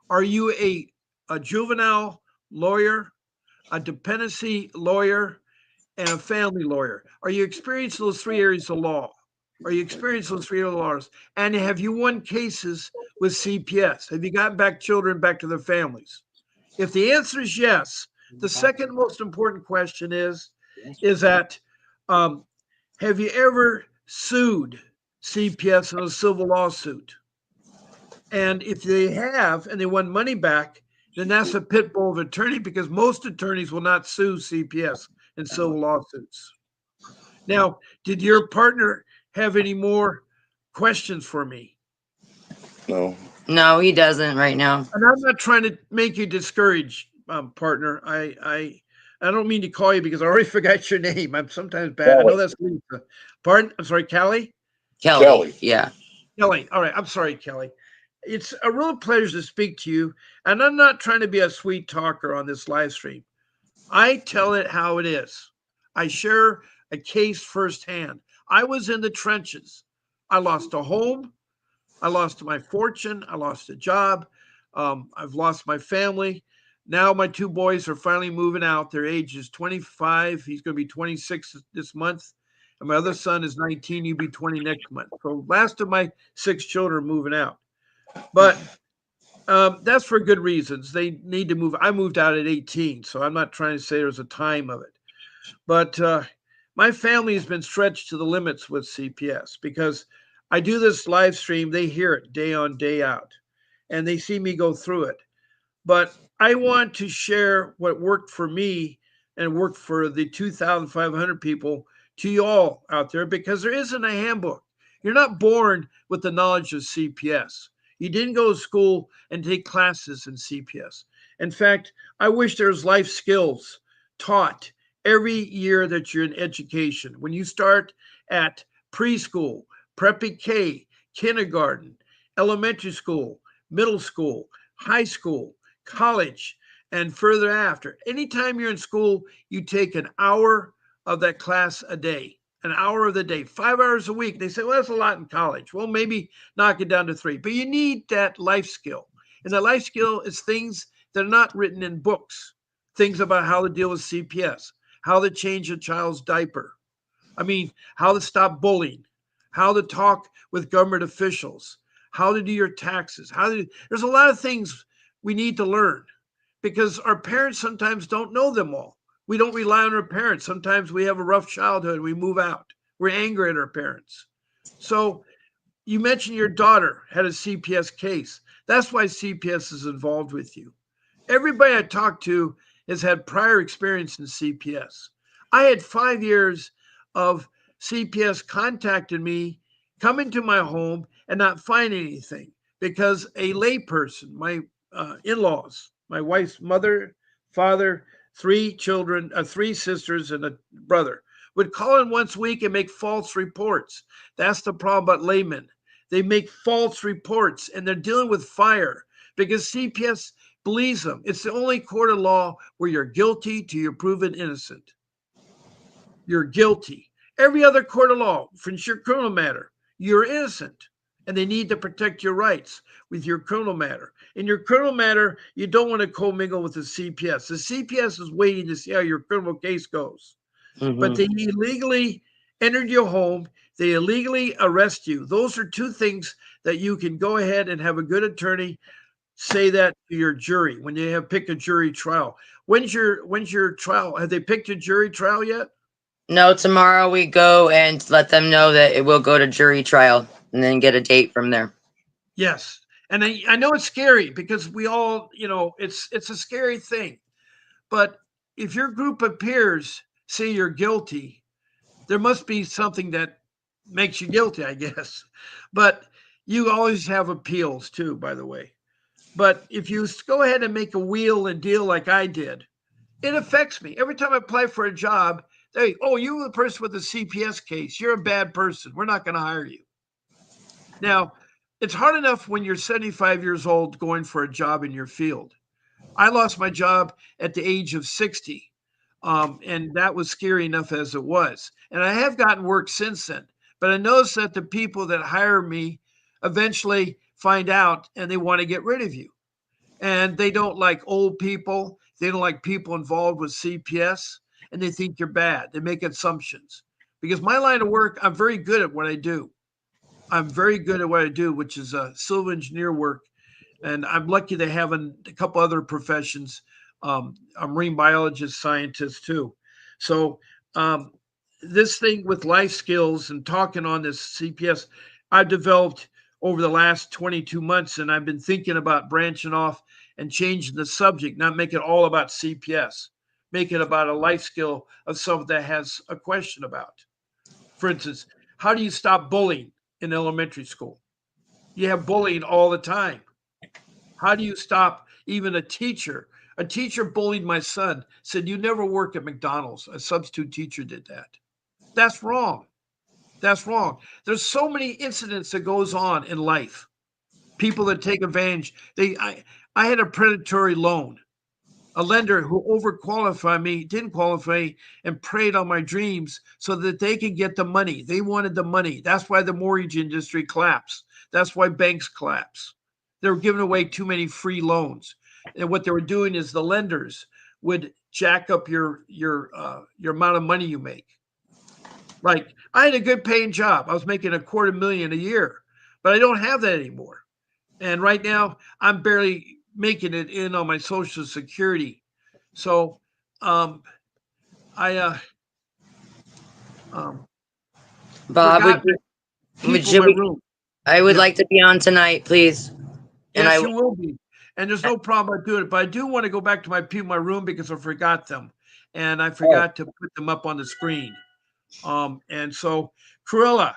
Are you a juvenile lawyer, a dependency lawyer, and a family lawyer? Are you experienced in those 3 areas of law? Are you experienced in those 3 areas of laws? And have you won cases with CPS? Have you gotten back children back to their families? If the answer is yes, the second most important question is that have you ever sued CPS in a civil lawsuit? And if they have and they want money back, then that's a pit bull of attorney, because most attorneys will not sue CPS in civil lawsuits. Now, did your partner have any more questions for me? No. No, he doesn't right now. And I'm not trying to make you discouraged, partner. I don't mean to call you because I already forgot your name. I'm sometimes bad. I know that's Lisa. Pardon? I'm sorry, Kelly? Kelly. Yeah. Kelly. All right. I'm sorry, Kelly. It's a real pleasure to speak to you. And I'm not trying to be a sweet talker on this live stream. I tell it how it is. I share a case firsthand. I was in the trenches. I lost a home. I lost my fortune. I lost a job. I've lost my family. Now my two boys are finally moving out. Their age is 25. He's going to be 26 this month. And my other son is 19. He'll be 20 next month. So last of my six children are moving out. But that's for good reasons. They need to move. I moved out at 18, so I'm not trying to say there's a time of it. But my family has been stretched to the limits with CPS because I do this live stream. They hear it day on, day out, and they see me go through it. But I want to share what worked for me and worked for the 2,500 people to you all out there because there isn't a handbook. You're not born with the knowledge of CPS. You didn't go to school and take classes in CPS. In fact, I wish there was life skills taught every year that you're in education. When you start at preschool, preppy K, kindergarten, elementary school, middle school, high school, college, and further after. Anytime you're in school, you take an hour of that class a day, an hour of the day, 5 hours a week. They say, well, that's a lot in college. Well, maybe knock it down to three, but you need that life skill. And the life skill is things that are not written in books, things about how to deal with CPS, how to change a child's diaper. I mean, how to stop bullying, how to talk with government officials, how to do your taxes, there's a lot of things we need to learn because our parents sometimes don't know them all. We don't rely on our parents. Sometimes we have a rough childhood, we move out. We're angry at our parents. So you mentioned your daughter had a CPS case. That's why CPS is involved with you. Everybody I talked to has had prior experience in CPS. I had 5 years of CPS contacting me, coming to my home, and not find anything because a layperson, my in laws, my wife's mother, father, three children, three sisters, and a brother, would call in once a week and make false reports. That's the problem about laymen. They make false reports and they're dealing with fire because CPS believes them. It's the only court of law where you're guilty till you're proven innocent. You're guilty. Every other court of law, for your criminal matter, you're innocent. And they need to protect your rights with your criminal matter. In your criminal matter, you don't want to commingle with the CPS. The CPS is waiting to see how your criminal case goes. But they illegally entered your home. They illegally arrest you. Those are two things that you can go ahead and have a good attorney say that to your jury when they have picked a jury trial. When's your trial? Have they picked a jury trial yet? No, tomorrow we go and let them know that it will go to jury trial and then get a date from there. Yes. And I know it's scary because we all, it's a scary thing. But if your group of peers say you're guilty, there must be something that makes you guilty, I guess. But you always have appeals too, by the way. But if you go ahead and make a wheel and deal like I did, it affects me. Every time I apply for a job, you're the person with the CPS case. You're a bad person. We're not going to hire you. Now, it's hard enough when you're 75 years old going for a job in your field. I lost my job at the age of 60, and that was scary enough as it was. And I have gotten work since then, but I noticed that the people that hire me eventually find out and they want to get rid of you. And they don't like old people. They don't like people involved with CPS, and they think you're bad. They make assumptions. Because my line of work, I'm very good at what I do. I'm very good at what I do, which is civil engineer work, and I'm lucky to have a couple other professions. A marine biologist, scientist too. So this thing with life skills and talking on this CPS, I've developed over the last 22 months, and I've been thinking about branching off and changing the subject, not make it all about CPS, make it about a life skill of someone that has a question about. For instance, how do you stop bullying in elementary school? You have bullying all the time. How do you stop even a teacher? A teacher bullied my son, said, "You never work at McDonald's." A substitute teacher did that. That's wrong. That's wrong. There's so many incidents that goes on in life. people that take advantage. I had a predatory loan, a lender who overqualified me, didn't qualify, and preyed on my dreams so that they could get the money. They wanted the money. That's why the mortgage industry collapsed. That's why banks collapse. They were giving away too many free loans. And what they were doing is the lenders would jack up your amount of money you make. Like I had a good paying job. I was making a quarter million a year, but I don't have that anymore. And right now I'm barely making it in on my social security. So um, I um, Bob, forgot the would people in you my room. I would Yeah. like to be on tonight, please. And Yes, you will be. And there's no problem about doing it. But I do want to go back to my people in my room because I forgot them. And I oh, forgot to put them up on the screen. And so Cruella,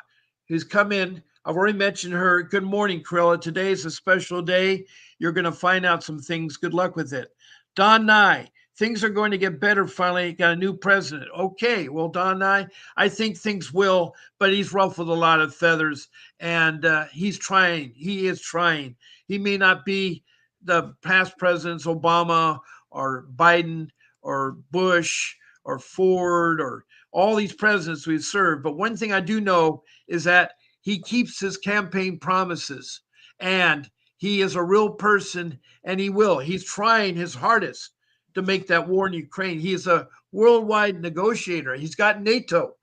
who's come in, I've already mentioned her. Good morning, Cruella. Today is a special day. You're going to find out some things. Good luck with it. Don Nye, things are going to get better finally. Got a new president. Okay, well, Don Nye, I think things will, but he's ruffled a lot of feathers and he's trying. He is trying. He may not be the past presidents, Obama or Biden or Bush or Ford or all these presidents we've served. But one thing I do know is that he keeps his campaign promises and he is a real person and he will. He's trying his hardest to make that war in Ukraine. He is a worldwide negotiator. He's got NATO.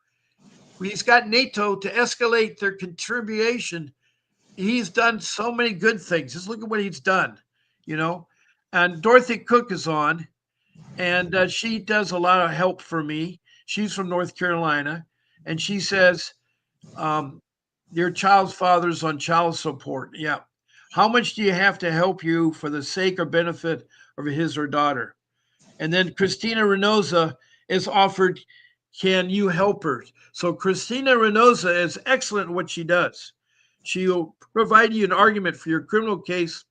He's got NATO to escalate their contribution. He's done so many good things. Just look at what he's done, you know. And Dorothy Cook is on, and she does a lot of help for me. She's from North Carolina, and she says, um, "Your child's father's on child support." Yeah. How much do you have to help you for the sake or benefit of his or daughter? And then Christina Renoza is offered, "Can you help her?" So Christina Renoza is excellent at what she does. She'll provide you an argument for your criminal case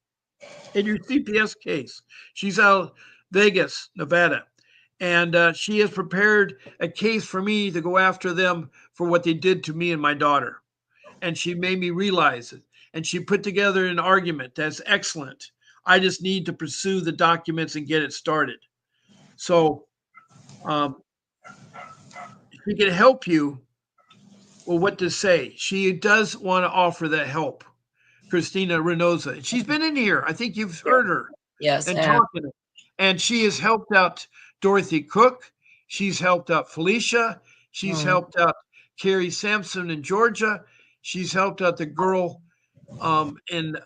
in your CPS case. She's out of Vegas, Nevada. And she has prepared a case for me to go after them for what they did to me and my daughter. And she made me realize it. And she put together an argument that's excellent. I just need to pursue the documents and get it started. So um, she can help you. Well, what to say? She does want to offer that help. Christina Renoza. She's been in here. I think you've heard her yes, and and talking. And she has helped out Dorothy Cook. She's helped out Felicia. She's helped out Carrie Sampson in Georgia. She's helped out the girl in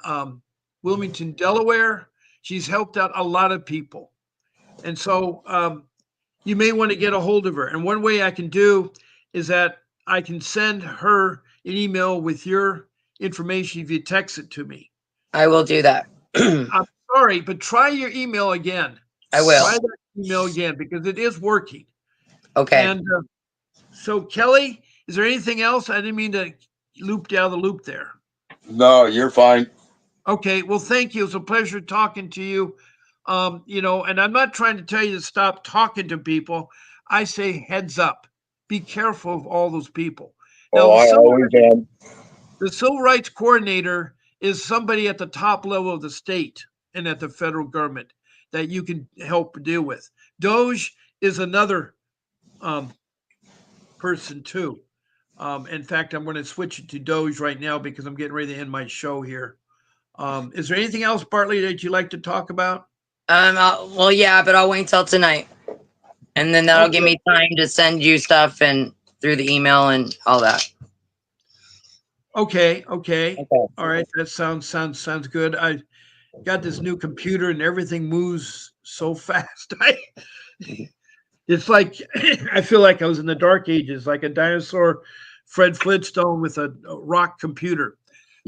Wilmington, Delaware. She's helped out a lot of people. And so you may want to get a hold of her. And one way I can do is that I can send her an email with your information if you text it to me. I will do that. I'm sorry, but try your email again. I will. Try that email again because it is working. Okay. And so, Kelly, is there anything else? I didn't mean to loop down the loop there. No, you're fine. Okay, well, thank you. It's a pleasure talking to you. And I'm not trying to tell you to stop talking to people. I say heads up. Be careful of all those people. Now, Oh, I always am. the civil rights coordinator is somebody at the top level of the state and at the federal government that you can help deal with. Doge is another person too. In fact, I'm going to switch it to Doge right now because I'm getting ready to end my show here. Is there anything else, Bartley, that you'd like to talk about? Well, yeah, but I'll wait till tonight, and then that'll give Okay. me time to send you stuff and through the email and all that. Okay. Okay. All right. That sounds good. I got this new computer and everything moves so fast. It's like I feel like I was in the dark ages, like a dinosaur Fred Flintstone with a rock computer.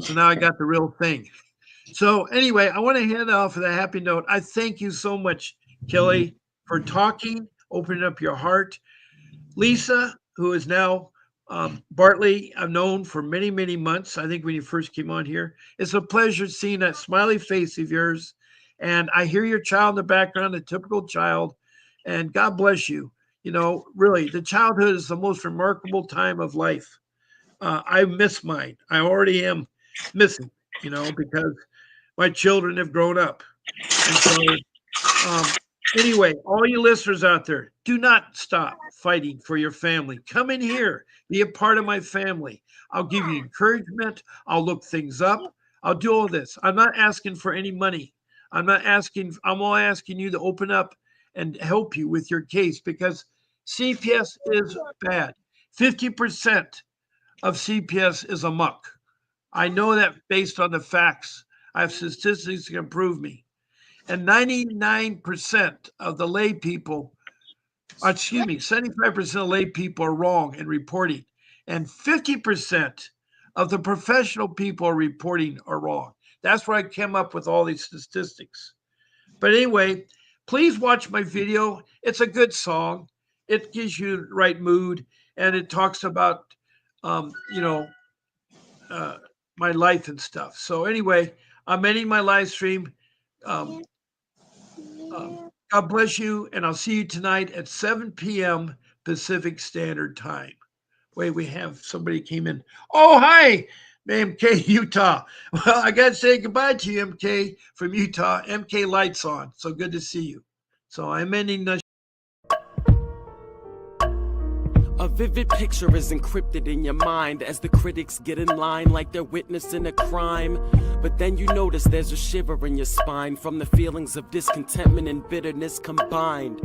So now I got the real thing. So anyway, I want to hand off with a happy note. I thank you so much, Kelly, for talking, opening up your heart. Lisa, who is now Bartley, I've known for many, many months. I think when you first came on here, it's a pleasure seeing that smiley face of yours. And I hear your child in the background, a typical child. And God bless you. You know, really, the childhood is the most remarkable time of life. I miss mine. I already am missing, because My children have grown up. And so, anyway, all you listeners out there, do not stop fighting for your family. Come in here, be a part of my family. I'll give you encouragement. I'll look things up. I'll do all this. I'm not asking for any money. I'm only asking you to open up and help you with your case because CPS is bad. 50% of CPS is a muck. I know that based on the facts. I have statistics that can prove me. And 99% of the lay people, 75% of lay people are wrong in reporting. And 50% of the professional people are reporting are wrong. That's where I came up with all these statistics. But anyway, please watch my video. It's a good song. It gives you the right mood, and it talks about, you know, my life and stuff. So anyway, I'm ending my live stream. Um, God bless you, and I'll see you tonight at 7 p.m. Pacific Standard Time. Wait, we have somebody came in. Oh, hi, MK Utah. Well, I got to say goodbye to you, MK from Utah. MK Lights On. So good to see you. So I'm ending the A vivid picture is encrypted in your mind as the critics get in line like they're witnessing a crime. But then you notice there's a shiver in your spine from the feelings of discontentment and bitterness combined.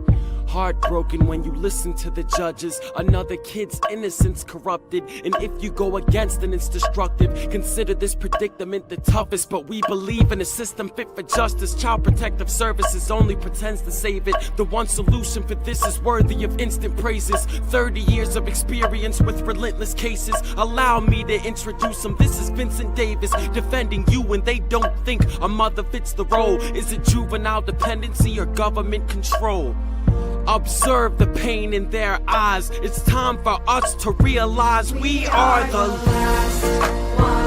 Heartbroken when you listen to the judges, another kid's innocence corrupted. And if you go against it, it's destructive. Consider this predicament the toughest, but we believe in a system fit for justice. Child Protective Services only pretends to save it. The one solution for this is worthy of instant praises. 30 years of experience with relentless cases. Allow me to introduce them. This is Vincent Davis defending you when they don't think a mother fits the role. Is it juvenile dependency or government control? Observe the pain in their eyes. It's time for us to realize we are the last one.